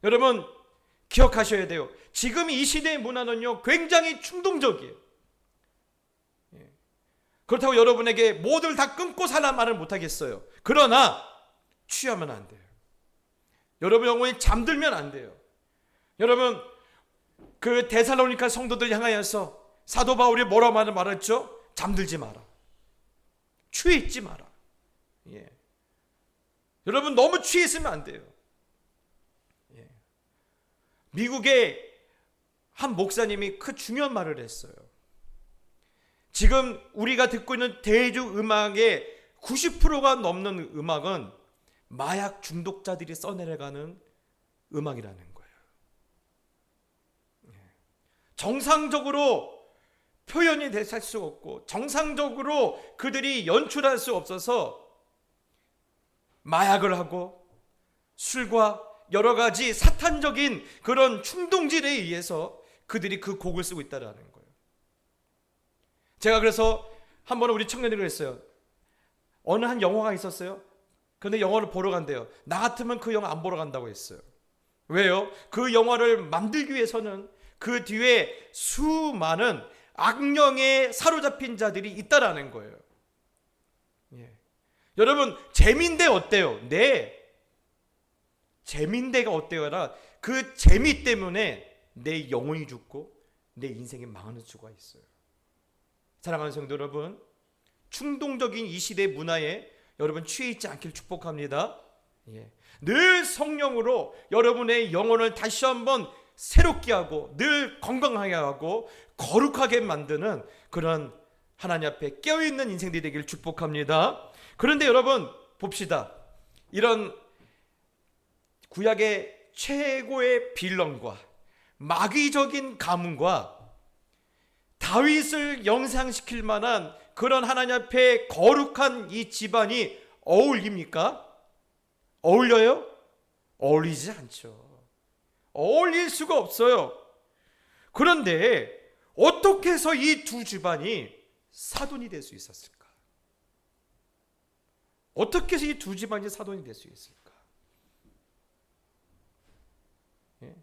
여러분 기억하셔야 돼요. 지금 이 시대의 문화는요 굉장히 충동적이에요. 그렇다고 여러분에게 모두를 다 끊고 살란 말을 못하겠어요. 그러나 취하면 안 돼요. 여러분 영혼이 잠들면 안 돼요. 여러분 그 데살로니가 성도들 향하여서 사도 바울이 뭐라고 말했죠? 잠들지 마라. 취해 있지 마라. 예. 여러분 너무 취해 있으면 안 돼요. 예. 미국의 한 목사님이 그 중요한 말을 했어요. 지금 우리가 듣고 있는 대중 음악의 90%가 넘는 음악은 마약 중독자들이 써내려가는 음악이라는 거예요. 정상적으로 표현이 될 수 없고 정상적으로 그들이 연출할 수 없어서 마약을 하고 술과 여러 가지 사탄적인 그런 충동질에 의해서 그들이 그 곡을 쓰고 있다는 거예요. 제가 그래서 한 번은 우리 청년들이 그랬어요. 어느 한 영화가 있었어요. 근데 영화를 보러 간대요. 나 같으면 그 영화 안 보러 간다고 했어요. 왜요? 그 영화를 만들기 위해서는 그 뒤에 수많은 악령에 사로잡힌 자들이 있다라는 거예요. 예. 여러분 재미인데 어때요? 네. 재미인데가 어때요라 그 재미 때문에 내 영혼이 죽고 내 인생이 망하는 수가 있어요. 사랑하는 성도 여러분, 충동적인 이 시대 문화에 여러분 취해 있지 않길 축복합니다. 예. 늘 성령으로 여러분의 영혼을 다시 한번 새롭게 하고 늘 건강하게 하고 거룩하게 만드는 그런 하나님 앞에 깨어있는 인생들이 되길 축복합니다. 그런데 여러분 봅시다. 이런 구약의 최고의 빌런과 마귀적인 가문과 다윗을 영상시킬 만한 그런 하나님 앞에 거룩한 이 집안이 어울립니까? 어울려요? 어울리지 않죠. 어울릴 수가 없어요. 그런데 어떻게 해서 이 두 집안이 사돈이 될 수 있었을까? 어떻게 해서 이 두 집안이 사돈이 될 수 있을까? 예?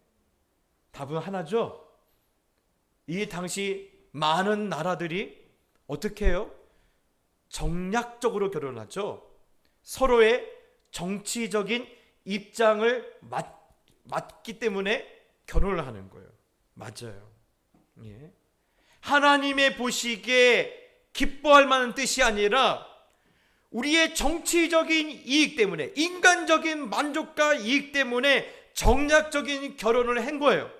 답은 하나죠. 이 당시 많은 나라들이 어떻게 해요? 정략적으로 결혼하죠. 서로의 정치적인 입장을 맞기 때문에 결혼을 하는 거예요. 맞아요. 예. 하나님의 보시기에 기뻐할 만한 뜻이 아니라 우리의 정치적인 이익 때문에, 인간적인 만족과 이익 때문에 정략적인 결혼을 한 거예요.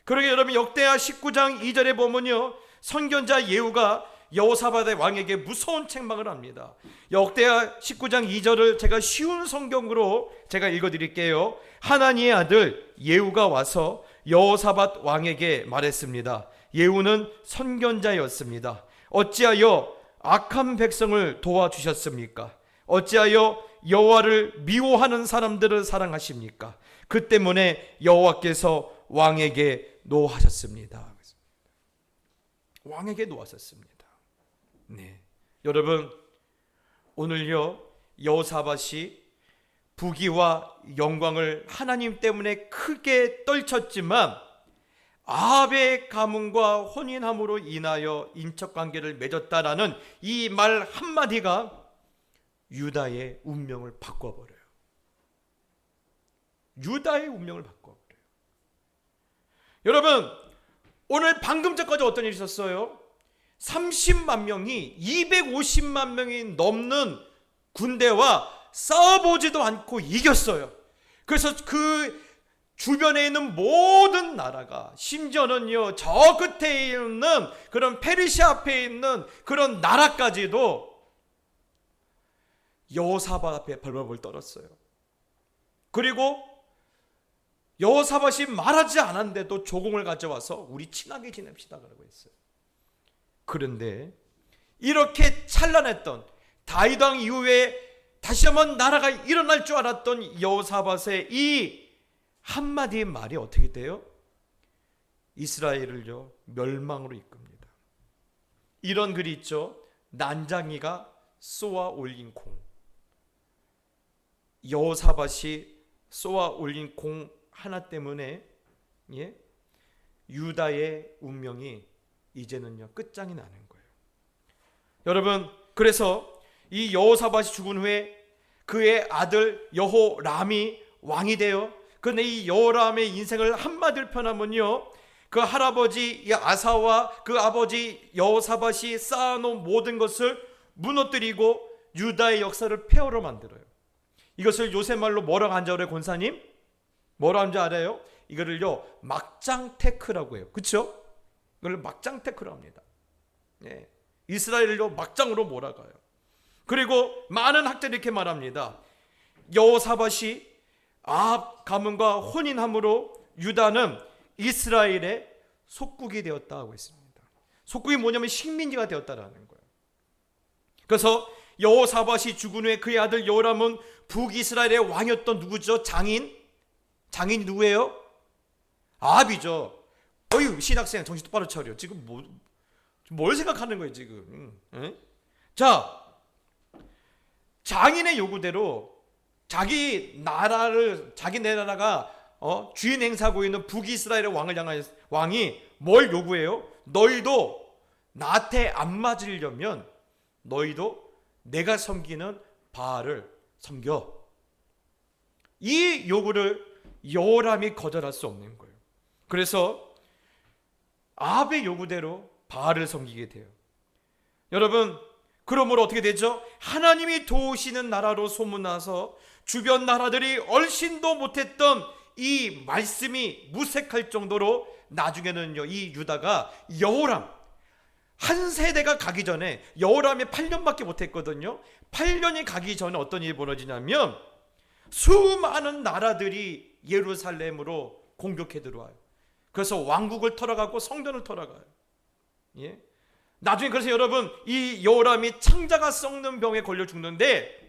그러게 여러분 역대하 19장 2절에 보면요, 선견자 예후가 여호사밧의 왕에게 무서운 책망을 합니다. 역대하 19장 2절을 제가 쉬운 성경으로 제가 읽어드릴게요. 하나니의 아들 예후가 와서 여호사밧 왕에게 말했습니다. 예후는 선견자였습니다. 어찌하여 악한 백성을 도와주셨습니까? 어찌하여 여호와를 미워하는 사람들을 사랑하십니까? 그 때문에 여호와께서 왕에게 노하셨습니다. 왕에게 노하셨습니다. 네, 여러분 오늘요 여호사밧이 부귀와 영광을 하나님 때문에 크게 떨쳤지만 아합의 가문과 혼인함으로 인하여 인척관계를 맺었다라는 이 말 한마디가 유다의 운명을 바꿔버려요. 유다의 운명을 바꿔버려요. 여러분 오늘 방금 전까지 어떤 일이 있었어요? 30만 명이 250만 명이 넘는 군대와 싸워보지도 않고 이겼어요. 그래서 그 주변에 있는 모든 나라가, 심지어는요 저 끝에 있는 그런 페르시아 앞에 있는 그런 나라까지도 여호사밧 앞에 벌벌벌 떨었어요. 그리고 여호사밧이 말하지 않았는데도 조공을 가져와서 우리 친하게 지냅시다 그러고 했어요. 그런데 이렇게 찬란했던 다윗 왕 이후에 다시 한번 나라가 일어날 줄 알았던 여호사밧의 이 한마디의 말이 어떻게 돼요? 이스라엘을요 멸망으로 이끕니다. 이런 글이 있죠. 난장이가 쏘아 올린 공. 여호사밧이 쏘아 올린 공 하나 때문에 유다의 운명이 이제는요 끝장이 나는 거예요. 여러분, 그래서 이 여호사밧이 죽은 후에 그의 아들 여호람이 왕이 되어, 그런데 이 여호람의 인생을 한마디로 표현하면요, 그 할아버지 이 아사와 그 아버지 여호사밧이 쌓아놓은 모든 것을 무너뜨리고 유다의 역사를 폐허로 만들어요. 이것을 요새 말로 뭐라고 한지 알아요, 권사님? 뭐라고 한지 알아요? 이거를요, 막장 테크라고 해요. 그렇죠? 이걸 막장 테크라고 합니다. 예. 이스라엘을요, 막장으로 몰아가요. 그리고 많은 학자들이 이렇게 말합니다. 여호사밧이 아합 가문과 혼인함으로 유다는 이스라엘의 속국이 되었다고 했습니다. 속국이 뭐냐면 식민지가 되었다라는 거예요. 그래서 여호사밧이 죽은 후에 그의 아들 여호람은 북이스라엘의 왕이었던 누구죠? 장인이 누구예요? 아합이죠. 어휴, 신학생 정신 똑바로 차려. 지금 뭘 생각하는 거예요 지금? 응? 자, 장인의 요구대로 자기 나라가 주인 행사하고 있는 북이스라엘의 왕을 향한 왕이 뭘 요구해요? 너희도 나한테 안 맞으려면 너희도 내가 섬기는 바알을 섬겨. 이 요구를 여호람이 거절할 수 없는 거예요. 그래서 아합의 요구대로 바알을 섬기게 돼요. 여러분, 그러므로 어떻게 되죠? 하나님이 도우시는 나라로 소문나서 주변 나라들이 얼씬도 못했던 이 말씀이 무색할 정도로 나중에는요, 이 유다가 여호람 한 세대가 가기 전에, 여호람이 8년밖에 못했거든요. 8년이 가기 전에 어떤 일이 벌어지냐면 수많은 나라들이 예루살렘으로 공격해 들어와요. 그래서 왕국을 털어가고 성전을 털어가요. 예? 나중에 그래서 여러분, 이 여호람이 창자가 썩는 병에 걸려 죽는데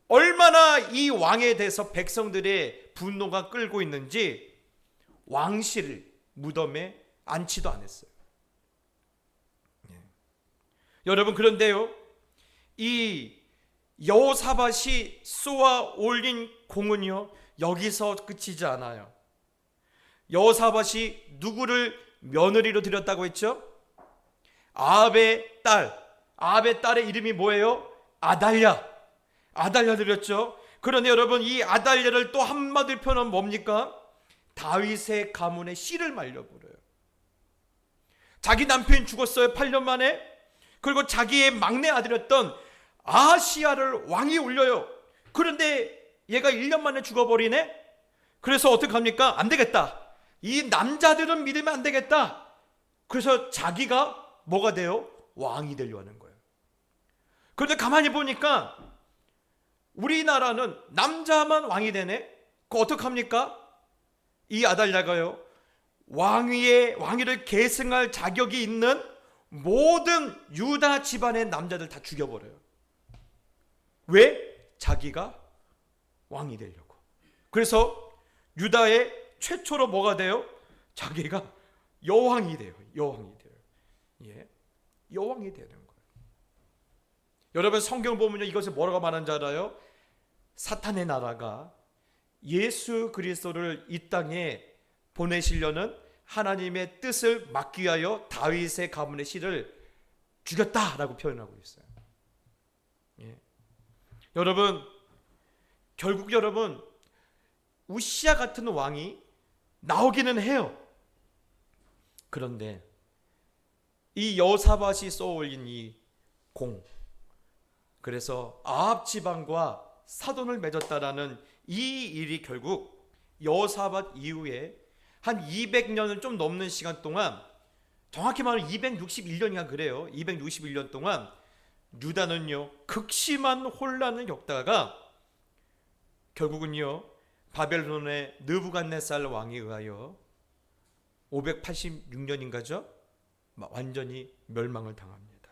얼마나 이 왕에 대해서 백성들의 분노가 끌고 있는지 왕실을 무덤에 안치도 안 했어요. 예. 여러분, 그런데요, 이 여호사밧이 쏘아 올린 공은요, 여기서 끝이지 않아요. 여호사밧이 누구를 며느리로 드렸다고 했죠? 아합의 딸의 이름이 뭐예요? 아달랴 드렸죠. 그런데 여러분, 이 아달랴를 또 한마디로 표현하면 뭡니까? 다윗의 가문의 씨를 말려버려요. 자기 남편이 죽었어요, 8년 만에. 그리고 자기의 막내 아들이었던 아하시야를 왕이 올려요. 그런데 얘가 1년 만에 죽어버리네. 그래서 어떡합니까? 안 되겠다, 이 남자들은 믿으면 안 되겠다. 그래서 자기가 뭐가 돼요? 왕이 되려 하는 거예요. 그런데 가만히 보니까 우리나라는 남자만 왕이 되네. 그 어떡합니까? 이 아달랴가요, 왕위를 계승할 자격이 있는 모든 유다 집안의 남자들 다 죽여버려요. 왜? 자기가 왕이 되려고. 그래서 유다의 최초로 뭐가 돼요? 자기가 여왕이 돼요. 예, 여왕이 되는 거예요. 여러분, 성경 보면요, 이것을 뭐라고 말하는지 알아요? 사탄의 나라가 예수 그리스도를 이 땅에 보내시려는 하나님의 뜻을 막기 위하여 다윗의 가문의 씨를 죽였다라고 표현하고 있어요. 예. 여러분, 결국 여러분, 우시야 같은 왕이 나오기는 해요. 그런데 이 여호사밧이 쏘올린 이 공, 그래서 아합 지방과 사돈을 맺었다라는 이 일이 결국 여호사밧 이후에 한 200년을 좀 넘는 시간 동안, 정확히 말하면 261년인가 그래요. 261년 동안 유다는요, 극심한 혼란을 겪다가 결국은요, 바벨론의 느부갓네살 왕에 의하여 586년인가죠? 완전히 멸망을 당합니다.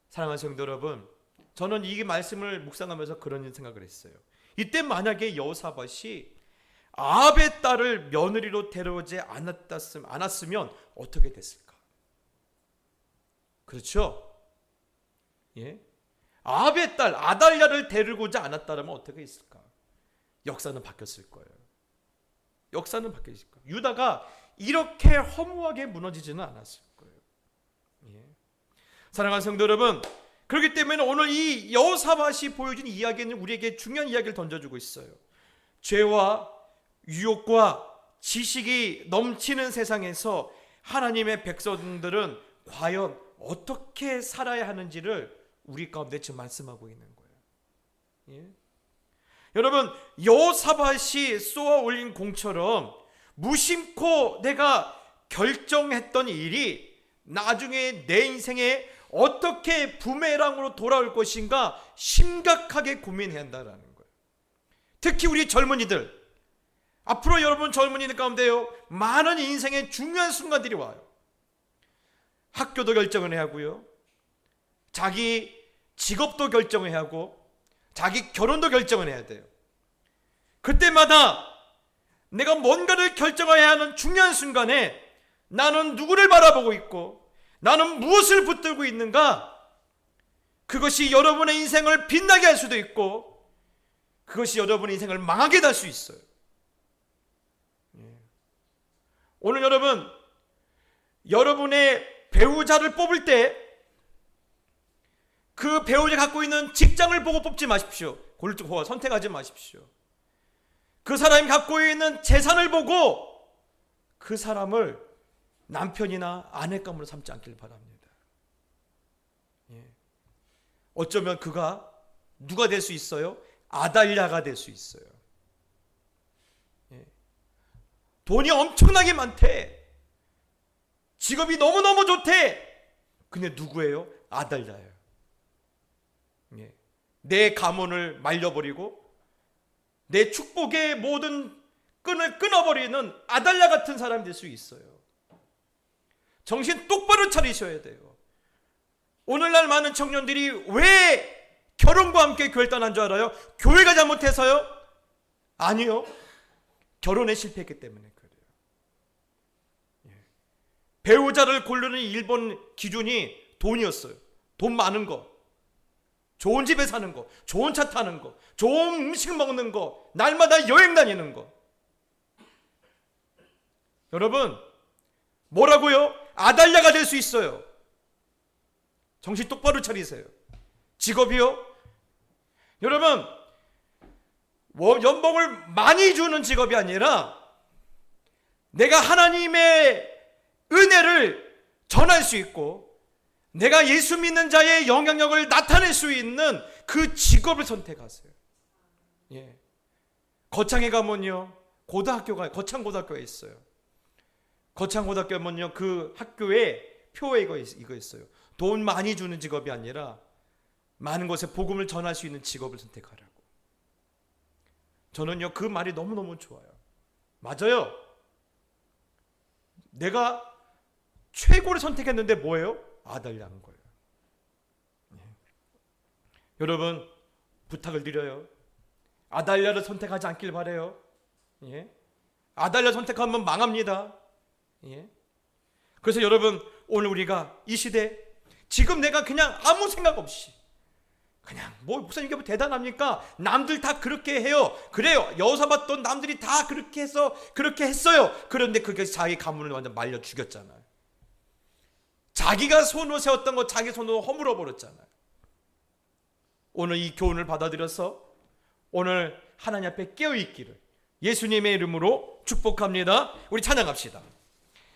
사랑하는 성도 여러분, 저는 이 말씀을 묵상하면서 그런 생각을 했어요. 이때 만약에 여호사밧이 아합의 딸을 며느리로 데려오지 않았으면 어떻게 됐을까? 그렇죠? 예? 아합의 딸 아달랴를 데리고자 않았다면 어떻게 했을까? 역사는 바뀌었을 거예요. 역사는 바뀌었을 거예요. 유다가 이렇게 허무하게 무너지지는 않았을 거예요. 예. 사랑하는 성도 여러분, 그렇기 때문에 오늘 이 여호사밧이 보여준 이야기는 우리에게 중요한 이야기를 던져주고 있어요. 죄와 유혹과 지식이 넘치는 세상에서 하나님의 백성들은 과연 어떻게 살아야 하는지를 우리 가운데 지금 말씀하고 있는 거예요. 예? 여러분, 여호사밧이 쏘아 올린 공처럼 무심코 내가 결정했던 일이 나중에 내 인생에 어떻게 부메랑으로 돌아올 것인가 심각하게 고민해야 한다는 거예요. 특히 우리 젊은이들, 앞으로 여러분 젊은이들 가운데요, 많은 인생의 중요한 순간들이 와요. 학교도 결정을 해야 하고요, 자기 직업도 결정을 해야 하고, 자기 결혼도 결정을 해야 돼요. 그때마다 내가 뭔가를 결정해야 하는 중요한 순간에 나는 누구를 바라보고 있고 나는 무엇을 붙들고 있는가, 그것이 여러분의 인생을 빛나게 할 수도 있고 그것이 여러분의 인생을 망하게 할 수 있어요. 오늘 여러분, 여러분의 배우자를 뽑을 때 그 배우자가 갖고 있는 직장을 보고 뽑지 마십시오. 선택하지 마십시오. 그 사람이 갖고 있는 재산을 보고 그 사람을 남편이나 아내감으로 삼지 않길 바랍니다. 어쩌면 그가 누가 될 수 있어요? 아달랴가 될 수 있어요. 돈이 엄청나게 많대. 직업이 너무너무 좋대. 근데 누구예요? 아달랴예요. 내 가문을 말려버리고 내 축복의 모든 끈을 끊어버리는 아달랴 같은 사람이 될 수 있어요. 정신 똑바로 차리셔야 돼요. 오늘날 많은 청년들이 왜 결혼과 함께 교회를 떠난 줄 알아요? 교회가 잘못해서요? 아니요. 결혼에 실패했기 때문에 그래요. 배우자를 고르는 일본 기준이 돈이었어요. 돈 많은 거, 좋은 집에 사는 거, 좋은 차 타는 거, 좋은 음식 먹는 거, 날마다 여행 다니는 거. 여러분, 뭐라고요? 아달랴가 될 수 있어요. 정신 똑바로 차리세요. 직업이요? 여러분, 연봉을 많이 주는 직업이 아니라 내가 하나님의 은혜를 전할 수 있고 내가 예수 믿는 자의 영향력을 나타낼 수 있는 그 직업을 선택하세요. 거창에 가면요, 거창고등학교가 있어요. 거창고등학교 가면요, 그 학교에 표에 이거 있어요. 돈 많이 주는 직업이 아니라 많은 곳에 복음을 전할 수 있는 직업을 선택하라고. 저는요, 그 말이 너무너무 좋아요. 맞아요. 내가 최고를 선택했는데 뭐예요? 아달랴인 거예요. 여러분, 부탁을 드려요. 아달랴를 선택하지 않길 바라요. 아달랴 선택하면 망합니다. 그래서 여러분, 오늘 우리가 이 시대, 지금 내가 그냥 아무 생각 없이 그냥 목사님 이게 뭐 대단합니까? 남들 다 그렇게 해요. 그래요. 여호사밧도 남들이 다 그렇게 해서 그렇게 했어요. 그런데 그게 자기 가문을 완전 말려 죽였잖아요. 자기가 손으로 세웠던 거 자기 손으로 허물어 버렸잖아요. 오늘 이 교훈을 받아들여서 오늘 하나님 앞에 깨어있기를 예수님의 이름으로 축복합니다. 우리 찬양합시다.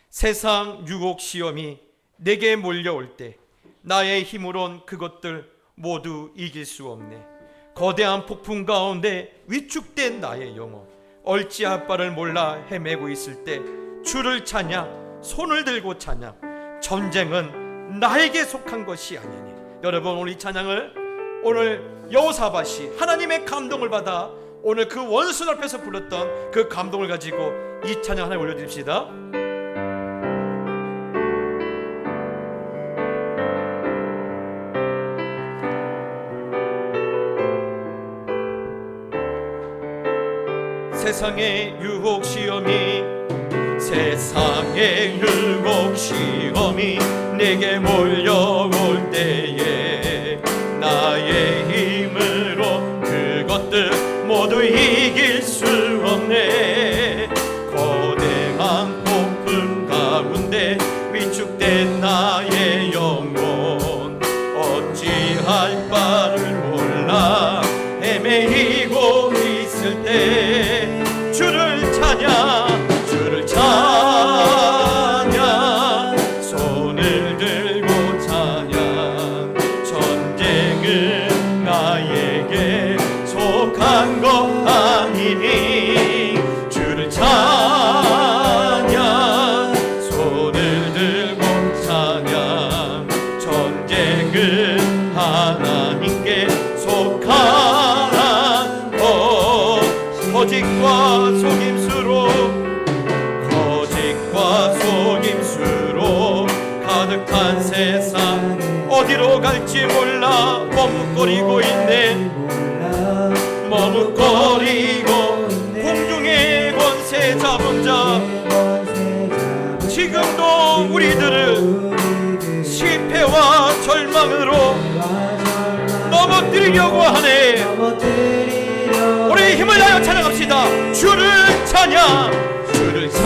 세상 유혹 시험이 내게 몰려올 때 나의 힘으론 그것들 모두 이길 수 없네. 거대한 폭풍 가운데 위축된 나의 영혼, 얼찌할 바를 몰라 헤매고 있을 때 주를 찬양, 손을 들고 찬양. 전쟁은 나에게 속한 것이 아니니. 여러분, 오늘 이 찬양을 오늘 여호사밧이 하나님의 감동을 받아 오늘 그 원수 앞에서 불렀던 그 감동을 가지고 이 찬양 하나 올려드립시다. 세상의 유혹 시험이 내게 몰려올 때에 나의 힘으로 그것들 모두 이길 수 없네. 거대한 폭풍 가운데 위축된 나의 영혼, 떨리고 있을 때 주를 찬양 주를 찬양 손을 들고 찬양 전쟁은 나에게 속한 것 아니니 주를 찬양 손을 들고 찬양 전쟁은 하나님께 속한 것 거짓과 속임수로 가득한 세상 어디로 갈지 몰라 머뭇거리고 있네 머뭇거리고 공중의 권세 잡은 자 지금도 우리들을 실패와 절망으로 넘어뜨리려고 하네. 우리 힘을 다하여 찬양합시다. 주를 찬양 주를 찬양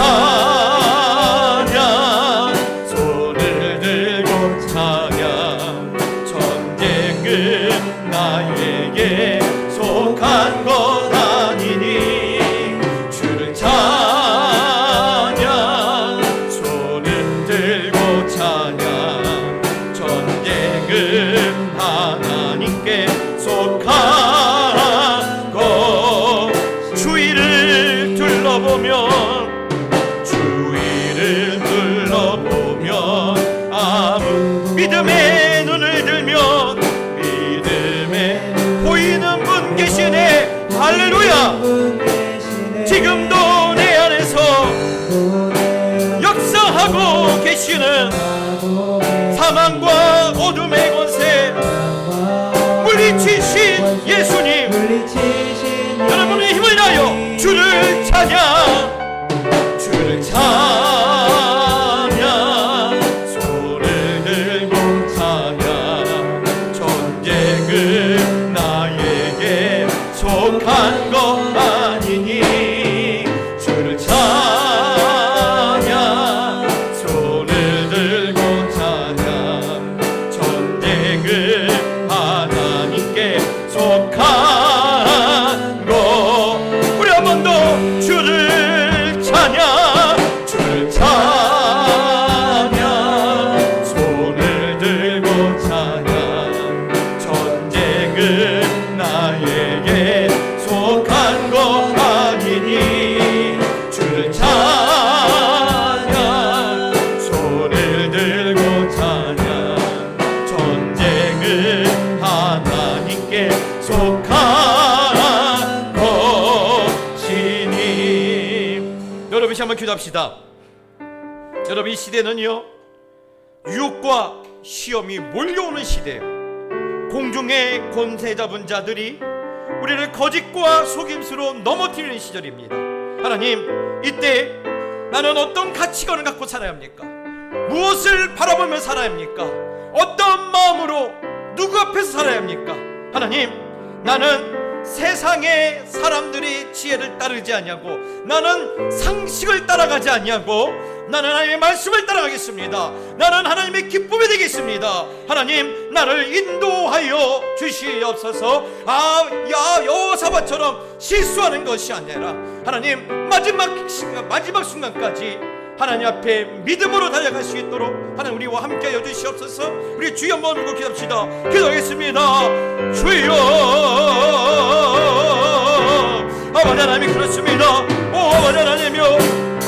손을 들고 찬양 전쟁은 나에게 속한 것 아니니 주를 찬양 손을 들고 찬양 전쟁은 하나님께 속한 것 주위를 둘러보면 아무 믿음의 눈을 들면 믿음에 보이는 분 계시네. 할렐루야. 지금도 내 안에서 역사하고 계시는 사망과 어둠의 권세 물리치신 예수님 여러분의 힘을 다하여 주를 찬양 주를 찬양 손을 들고 찬양 전쟁은 나에게 속한 것 아니니 주를 찬양 손을 들고 찬양 전쟁은 하나님께 속한 것 우리 한 번 더 주를 찬양 주를 찬양 손을 들고 찬양 전쟁은 나에게 속한 것 아니니 주를 찬양 손을 들고 찬양 전쟁은 하나님께 속한 것이니 여러분 한번 기도합시다. 여러분 이 시대는요 유혹과 시험이 몰려오는 시대예요. 공중의 권세 잡은 자들이 우리를 거짓과 속임수로 넘어뜨리는 시절입니다. 하나님 이때 나는 어떤 가치관을 갖고 살아야 합니까? 무엇을 바라보며 살아야 합니까? 어떤 마음으로 누구 앞에서 살아야 합니까? 하나님 나는 세상의 사람들이 지혜를 따르지 아니하고 나는 상식을 따라가지 아니하고 나는 하나님의 말씀을 따라가겠습니다. 나는 하나님의 기쁨이 되겠습니다. 하나님 나를 인도하여 주시옵소서. 여호사밧처럼 실수하는 것이 아니라 하나님 마지막 순간까지 하나님 앞에 믿음으로 달려갈 수 있도록 하나님 우리와 함께 하여 주시옵소서. 우리 주여 한번 들고 기도합시다. 기도하겠습니다. 주여 아버지 하나님 그렇습니다. 아버지 하나님이여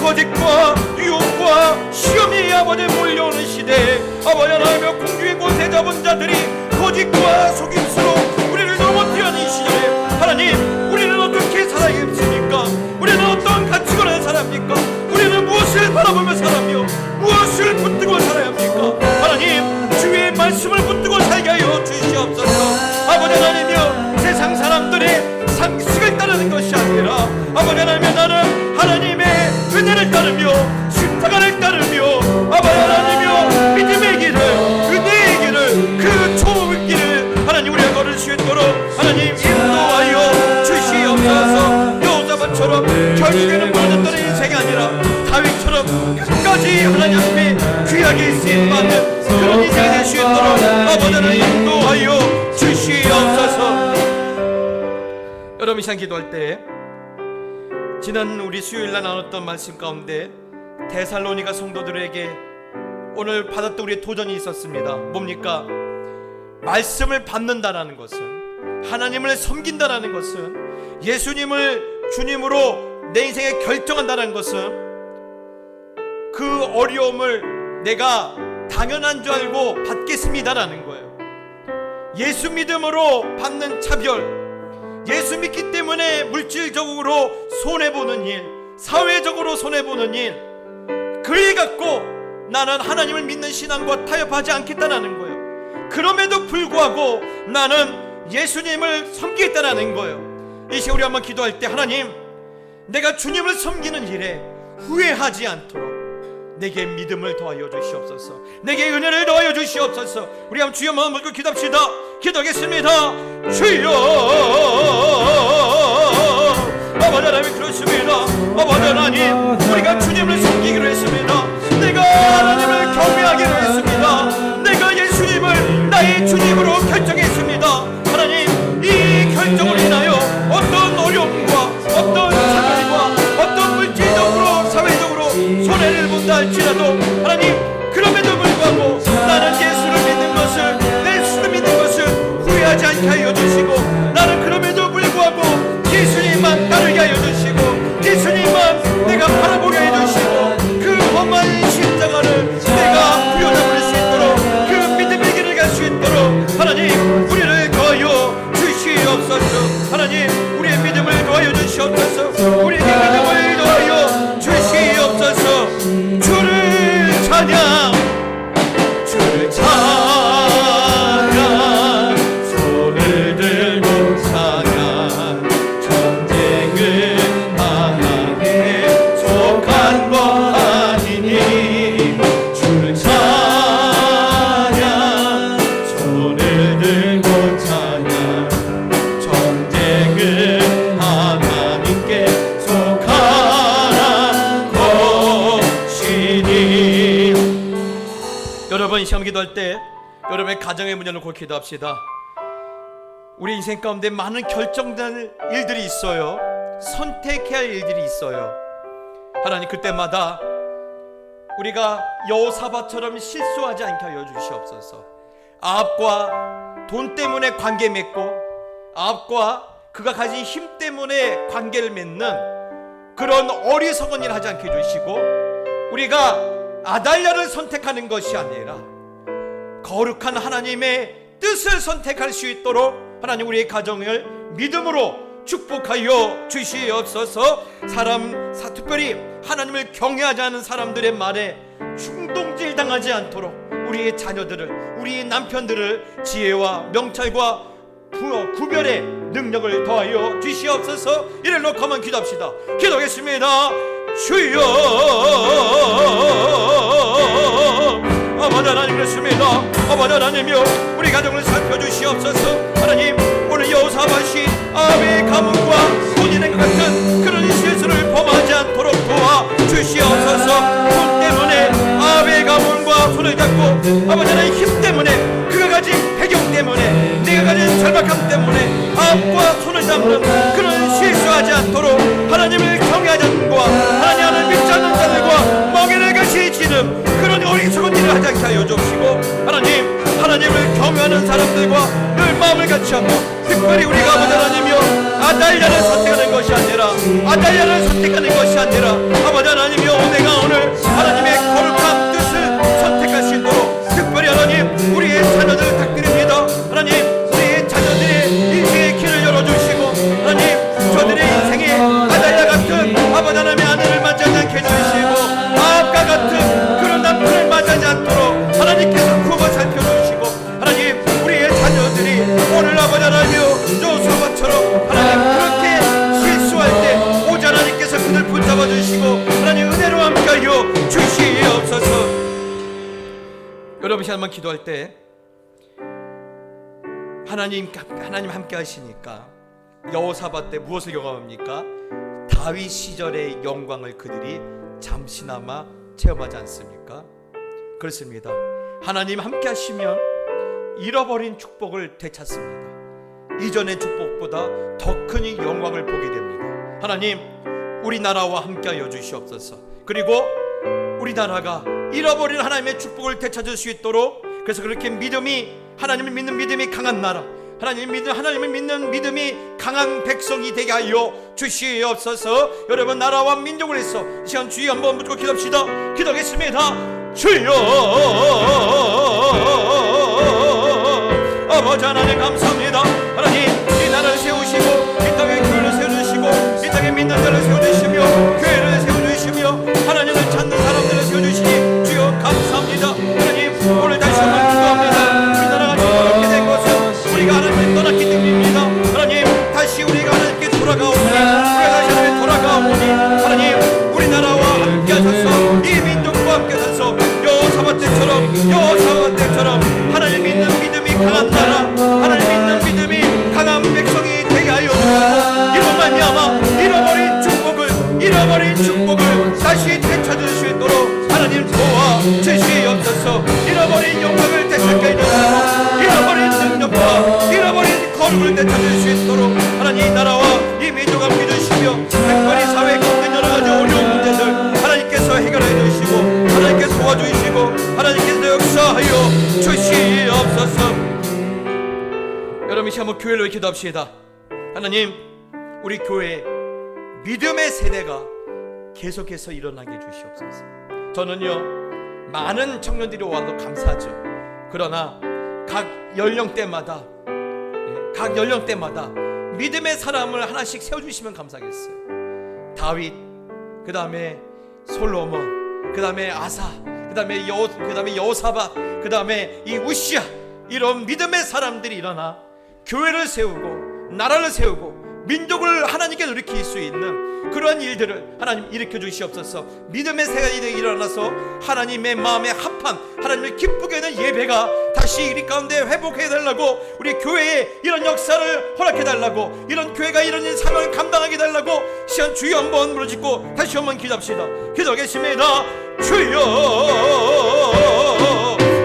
거짓과 유혹과 시험이 아버지 몰려오는 시대에 아버지 하나님이여 공중의 권세 잡은 자들이 거짓과 속임수로 우리를 넘어뜨리는 이 시절에 하나님 우리는 어떻게 살아야겠습니까? 우리는 어떤 가치관을 살아합니까? 우리는 무엇을 바라보며 살아며 무엇을 붙들고 살아야 합니까? 하나님 주의 말씀을 붙들고 살게 하여 주시옵소서. 아버지 하나님이여 세상 사람들의 상식을 따르는 것이 아니라 아버지 하나님 나는 하나님의 은혜를 따르며 십자가를 따르며 아버지 하나님이여 믿음의 길을 은혜의 길을 그 초음의 길을 하나님 우리가 걸을 수 있도록 하나님 인도하여 주시옵소서. 여호사밧처럼 결국에는 무너졌던 인생이 아니라 다윗처럼 끝까지 하나님 앞에 귀하게 쓰임받는 그런 인생이 될 수 있도록 아버지 하나님 인도하여 주시옵소서. 여러분 이 시간 기도할 때 지난 우리 수요일날 나눴던 말씀 가운데 데살로니가 성도들에게 오늘 받았던 우리의 도전이 있었습니다. 뭡니까? 말씀을 받는다라는 것은, 하나님을 섬긴다라는 것은, 예수님을 주님으로 내 인생에 결정한다는 것은 그 어려움을 내가 당연한 줄 알고 받겠습니다라는 거예요. 예수 믿음으로 받는 차별, 예수 믿기 때문에 물질적으로 손해보는 일, 사회적으로 손해보는 일, 그를 갖고 나는 하나님을 믿는 신앙과 타협하지 않겠다는 거예요. 그럼에도 불구하고 나는 예수님을 섬기겠다는 거예요. 이 시간 우리 한번 기도할 때, 하나님, 내가 주님을 섬기는 일에 후회하지 않도록 내게 믿음을 더하여 주시옵소서, 내게 은혜를 더하여 주시옵소서. 우리 한번 주여 마음 먹고 기도합시다. 기도하겠습니다. 주여, 아버지 하나님, 그렇습니다. 아버지 하나님, 우리가 주님을 섬기기로 했습니다. 내가 하나님을 경외하기로 했습니다. 내가 예수님을 나의 주님으로 결정했습니다. 하나님, 이 결정을 인하여 어떤 어려움과 어떤 차별과 어떤 물질적으로 사회적으로 손해를 본다 할지라도 하나님, 그럼에도 불구하고 나는 예수를 믿는 것을, 내 예수를 믿는 것을 후회하지 않게 하여 주시고, 나는 그럼에도 불구하고 예수님만 따르게 하여 주시고, 예수님만 내가 바라보게 해 주시고, 그 험한 십자가를 내가 부여잡을 수 있도록, 그 믿음의 길을 갈 수 있도록 하나님, 우리를 도와여 주시옵소서. 하나님, 우리의 믿음을 도와여 주시옵소서. 우리의 믿음을 도와여 주시옵소서. 주를 찬양, 주를 찬양, 손을 들고 찬양. 전쟁은 하나님께 속한 것 아니니. 주를 찬양, 손을 들고 찬양. 전쟁은 하나님께 속한 것이니. 여러분, 이 시험 기도할 때 여러분의 가정의 문제를 꼭 기도합시다. 우리 인생 가운데 많은 결정될 일들이 있어요. 선택해야 할 일들이 있어요. 하나님, 그때마다 우리가 여호사밧처럼 실수하지 않게 하여 주시옵소서. 아합과 돈 때문에 관계 맺고, 아합과 그가 가진 힘 때문에 관계를 맺는 그런 어리석은 일 하지 않게 해주시고, 우리가 아달랴를 선택하는 것이 아니라 거룩한 하나님의 뜻을 선택할 수 있도록 하나님, 우리의 가정을 믿음으로 축복하여 주시옵소서. 특별히 하나님을 경외하지 않는 사람들의 말에 충동질 당하지 않도록 우리의 자녀들을, 우리의 남편들을 지혜와 명찰과 구별의 능력을 더하여 주시옵소서. 이를 놓고 한번 기도합시다. 기도하겠습니다. 주여, 아버지 하나님, 그렇습니다. 아버지 하나님이여, 우리 가정을 살펴주시옵소서. 하나님, 오늘 여호사밧이 아합의 가문과 본인의 같은 그런 실수를 범하지 않도록 도와주시옵소서. 돈 때문에 아합의 가문과 손을 잡고, 아버지 하나님, 힘 때문에, 그가 가진 배경 때문에, 내가 가진 절박함 때문에 아합과 손을 잡는 그런 실수하지 않도록 하나님을 경외하지 않는 것과 하나님을 믿지 않는 자들과 멍에를 같이 지는 그런 어리석은 일을 하지 않게 하여 주시고, 하나님, 하나님을 경외하는 사람들과 늘 마음을 같이 하고, 특별히 우리가 아버지 하나님이여, 아달랴를 선택하는 것이 아니라, 아달랴를 선택하는 것이 아니라, 아버지 하나님이여, 내가 오늘 하나님의 거룩한 뜻을 선택할 수 있도록 특별히 하나님, 우리의 자녀들을 부탁드립니다. 하나님, 우리의 자녀들의 인생의 길을 열어주시고, 하나님, 저들의 인생에 아달랴 같은 아버지 하나님의 아내를 맞이하지 않게 해주시고, 아합과 같은 그런 남편을 맞이하지 않도록 하나님께서 구워 살펴주시고, 하나님, 우리의 자녀들이 오늘 아버지 하나님이여, 여호사밧처럼 하나님, 그렇게 실수할 때 오직 하나님께서 그들 붙잡아 주시고, 하나님 은혜로 함께하여 주시옵소서. 여러분, 한번 기도할 때 하나님 함께 하시니까 여호사밧 때 무엇을 경험합니까? 다윗 시절의 영광을 그들이 잠시나마 체험하지 않습니까? 그렇습니다. 하나님 함께 하시면 잃어버린 축복을 되찾습니다. 이전의 축복보다 더 큰 영광을 보게 됩니다. 하나님, 우리나라와 함께하여 주시옵소서. 그리고 우리나라가 잃어버린 하나님의 축복을 되찾을 수 있도록, 그래서 그렇게 믿음이, 하나님을 믿는 믿음이 강한 나라, 하나님을 믿는 믿음이 강한 백성이 되게 하여 주시옵소서. 여러분, 나라와 민족을 위해서 이 시간 주여 한번 묻고 기도합시다. 기도하겠습니다. 주여, 아버지 하나님 감사합니다. 하나님, 이 나라를 세우시고 이 땅에 교회를 세워주시고 이 땅에 믿는 자를 세워주시며 교회를 세워주시며 하나님을 찾는 사람들을 세워주시니 주여 감사합니다. 하나님, 오늘 다시 한번 기도합니다. 우리나라가 지금 이렇게 된 것은 우리가 하나님을 떠났기 때문입니다. 하나님, 다시 우리가 하나님께 돌아가오니, 우리가 다시 하나님께 돌아가오니, 하나님, 우리나라와 함께 하셔서 이 민족과 함께 하셔서 여호사밧 때처럼 하나님 믿는 믿음이 강한 나라, 하나님 믿는 믿음이 강한 백성이 되게 하여 주시고, 이로 말미암아 잃어버린 축복을 다시 되찾을 수 있도록 하나님 도와 주시옵소서. 잃어버린 영광을 되찾게 해주시고 잃어버린 능력과 잃어버린 거룩을 되찾을 수 있도록 하나님, 이 나라와 이 민족 함께 해주시며 특별히 사회 가운데 여러 가지 어려운 문제들 하나님께서 해결해 주시고 하나님께서 도와주시고 하나님께서 역사하여 주시옵소서. 여러분, 이 시간 한번 교회로 기도합시다. 하나님, 우리 교회 믿음의 세대가 계속해서 일어나게 해주시옵소서. 저는요, 많은 청년들이 와도 감사하죠. 그러나 각 연령대마다 믿음의 사람을 하나씩 세워주시면 감사하겠어요. 다윗, 그 다음에 솔로몬, 그 다음에 아사, 그 다음에 여호사밧, 그 다음에 이 우시야, 이런 믿음의 사람들이 일어나 교회를 세우고 나라를 세우고 민족을 하나님께 돌이킬 수 있는 그러한 일들을 하나님 일으켜 주시옵소서. 믿음의 세대가 일어나서 하나님의 마음에 합한, 하나님을 기쁘게 하는 예배가 다시 우리 가운데 회복해 달라고, 우리 교회에 이런 역사를 허락해 달라고, 이런 교회가 이런 사명을 감당하게 달라고 시간 주여 한번 부르짖고 다시 한번 기도합시다. 기도하겠습니다. 주여,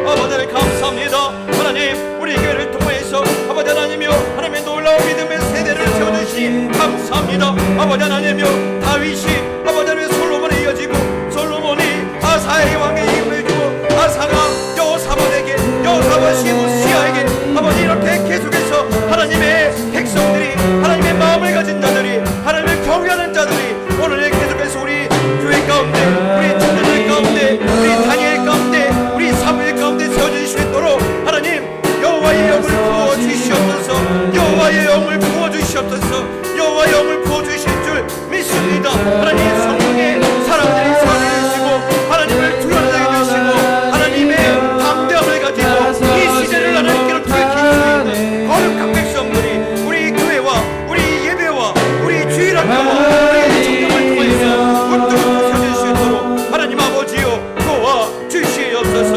아버지 감사합니다. 하나님, 우리 교회를 통해서 아버지 하나님이여, 하나님의 놀라운 믿음의 세대를 세워주시 감사합니다. 아버지 하나님이여, 다윗이 아버지 하나님의 솔로몬에 이어지고 솔로몬이 아사의 왕의 힘을 주고 아사가 여호사밧이 우시야에게 아버지 이렇게 계속해서 하나님의 백성들이, 하나님의 마음을 가진 자들이, 하나님을 경외하는 자들이 오늘 계속해서 우리 교회 가운데, 우리 청년들 가운데, 우리 다니엘 가운데, 우리 사무엘 가운데 세워질 수 있도록 하나님 여호와의 영을 부어주시옵소서. 여호와의 영을 부어주시옵소서. 여호와의 영을 부어주실 줄 믿습니다. 하나님, 성령의 사람들이 살아주시고 하나님을 두려워하게 해주시고 하나님의 담대함을 가지고 이 시대를 하나님께로 돌이킬 수 있는 거룩한 백성들이 우리 교회와 우리 예배와 우리 주일학교와 우리 청년을 통해서 문득 세워질 수 있도록 하나님 아버지여 도와주시옵소서.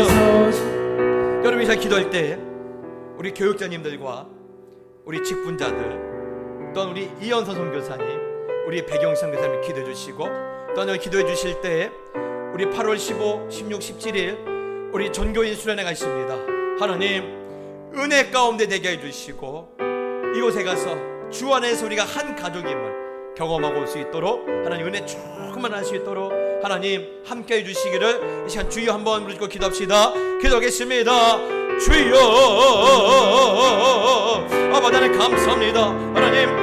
여러분, 이 시간 기도할 때 우리 교육자님들과 우리 직분자들, 또한 우리 이현선 선교사님, 우리 백영선 교사님 기도해 주시고, 또한 기도해 주실 때 우리 8월 15, 16, 17일 우리 전교인 수련회 가십니다. 하나님, 은혜 가운데 되게 해주시고 이곳에 가서 주 안에서 우리가 한 가족임을 경험하고 올 수 있도록 하나님 은혜 조금만 할 수 있도록 하나님 함께 해주시기를 이 시간 주여 한번 부르짖고 기도합시다. 기도하겠습니다. 주여, 아버지 하나님 감사합니다.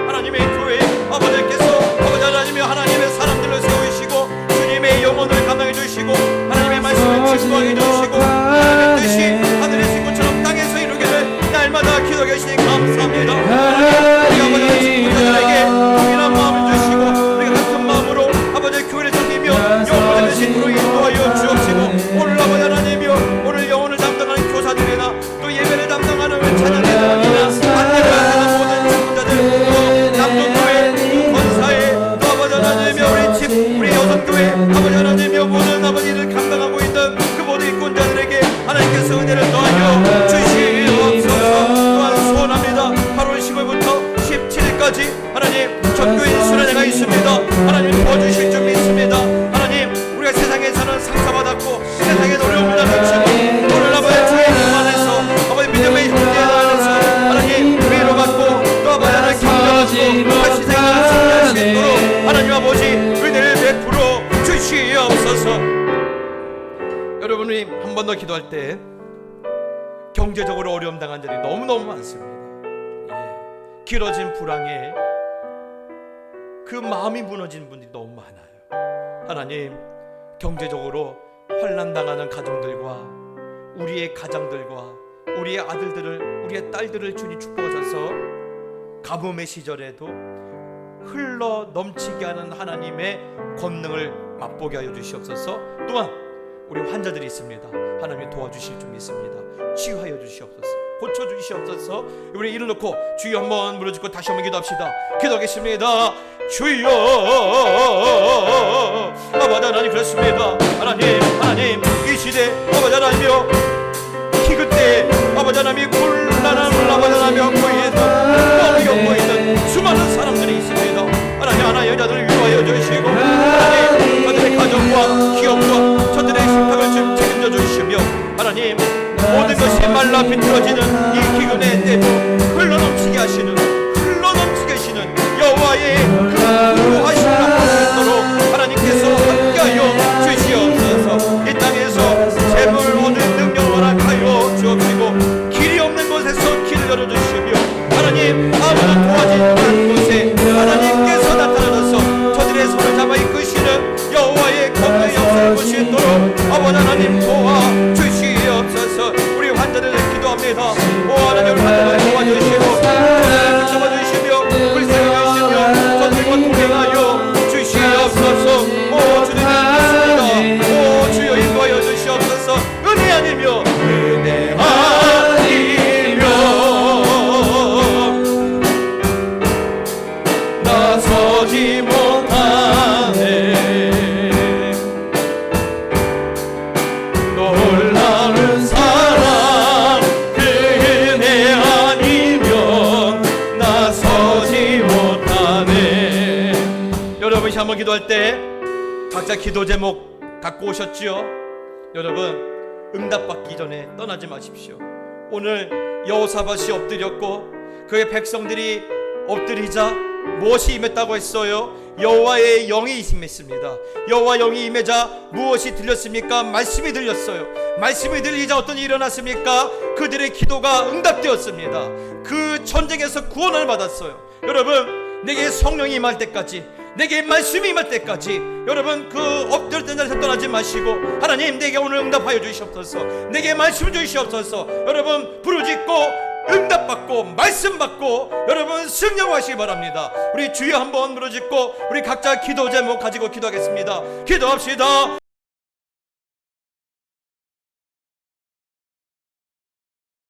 하나님의 교회 아버지께서 아버지 하나님의 사람들을 세우시고 주님의 영혼을 감당해 주시고 하나님의 말씀을 증거하게 해주시고 하나님의 뜻이 하늘의 친구처럼 땅에서 이루기를 날마다 기도하게 하시니 감사합니다. 우리 아버지 친구들에게 동일한 마음을 주시고 우리가 같은 마음으로 아버지 교회를 섬기며 영혼을 대신으로 인도하여 주옵시고, 오늘 아버지 하나님이여, 오늘 영혼을 담당하는 교사들이나 또 예배를 담당하는 찬양대들이나 안내를 하는 모든 친구들, 또 남쪽 한 번 더 기도할 때 경제적으로 어려움 당한 자들이 너무너무 많습니다. 길어진 불황에 그 마음이 무너진 분들이 너무 많아요. 하나님, 경제적으로 환난 당하는 가정들과 우리의 가장들과 우리의 아들들을, 우리의 딸들을 주님 축복하셔서 가뭄의 시절에도 흘러 넘치게 하는 하나님의 권능을 맛보게 하여 주시옵소서. 또한 우리 환자들이 있습니다. 하나님이 도와주실 줄 믿습니다. 치유하여 주시옵소서. 고쳐주시옵소서. 우리 이를 놓고 주여 한번 물어짓고 다시 한번 기도합시다. 기도하겠습니다. 주여, 아버지 하나님, 그렇습니다. 하나님 이 시대 아버지 하나님이여, 기그 때 아버지 하나님이 곤란함을 아버지 하나님이여 보이에서 너무 겪고 있는 수많은 사람들이 있습니다. 하나님 여자들을 위로하여 주시고, 하나님 저들의 가정과 기업과 저들의 식탁을 좀 책임져 주시며, 하나님 모든 것이 말라 비틀어지는 이 기근의 때도 흘러넘치게 하시는, 흘러넘치게 하시는 여호와의 그 구하심을 맛볼 수 있도록 하나님께서 함께하여 주시옵소서. 이 땅에서 재물 얻을 능력을 허락하여 주옵시고, 길이 없는 곳에서 길을 열어주시며, 하나님 아무도 도와주지 않는 곳에 하나님께서 나타나셔서 저들의 손을 잡아 이끄시는 여호와의 권능의 역사를 볼 수 있도록 아버지 하나님 도와주시옵소서. 우리 환자들을 기도합니다. 오 하나님, 우리 환자들을 도와주시고 저들을 붙잡아주시며 불쌍히 여시며 저들과 동행하여 주시옵소서. 오 주님 믿습니다. 오 주여 인도하여 주시옵소서. 은혜 아니며 은혜 아니며 나서지 못하네. 놀라운 사랑 그 은혜 아니면 나서지 못하네. 여러분이 한번 기도할 때 각자 기도 제목 갖고 오셨지요? 여러분, 응답받기 전에 떠나지 마십시오. 오늘 여호사밧이 엎드렸고 그의 백성들이 엎드리자 무엇이 임했다고 했어요? 여호와의 영이 임했습니다. 여호와 영이 임하자 무엇이 들렸습니까? 말씀이 들렸어요. 말씀이 들리자 어떤 일이 일어났습니까? 그들의 기도가 응답되었습니다. 그 전쟁에서 구원을 받았어요. 여러분, 내게 성령이 임할 때까지, 내게 말씀이 임할 때까지 여러분 그 엎드렸던 자리에서 떠나지 마시고, 하나님 내게 오늘 응답하여 주시옵소서. 내게 말씀 주시옵소서. 여러분 부르짖고 응답받고 말씀받고 여러분 승리하시기 바랍니다. 우리 주여 한번 부르짖고 우리 각자 기도 제목 가지고 기도하겠습니다. 기도합시다.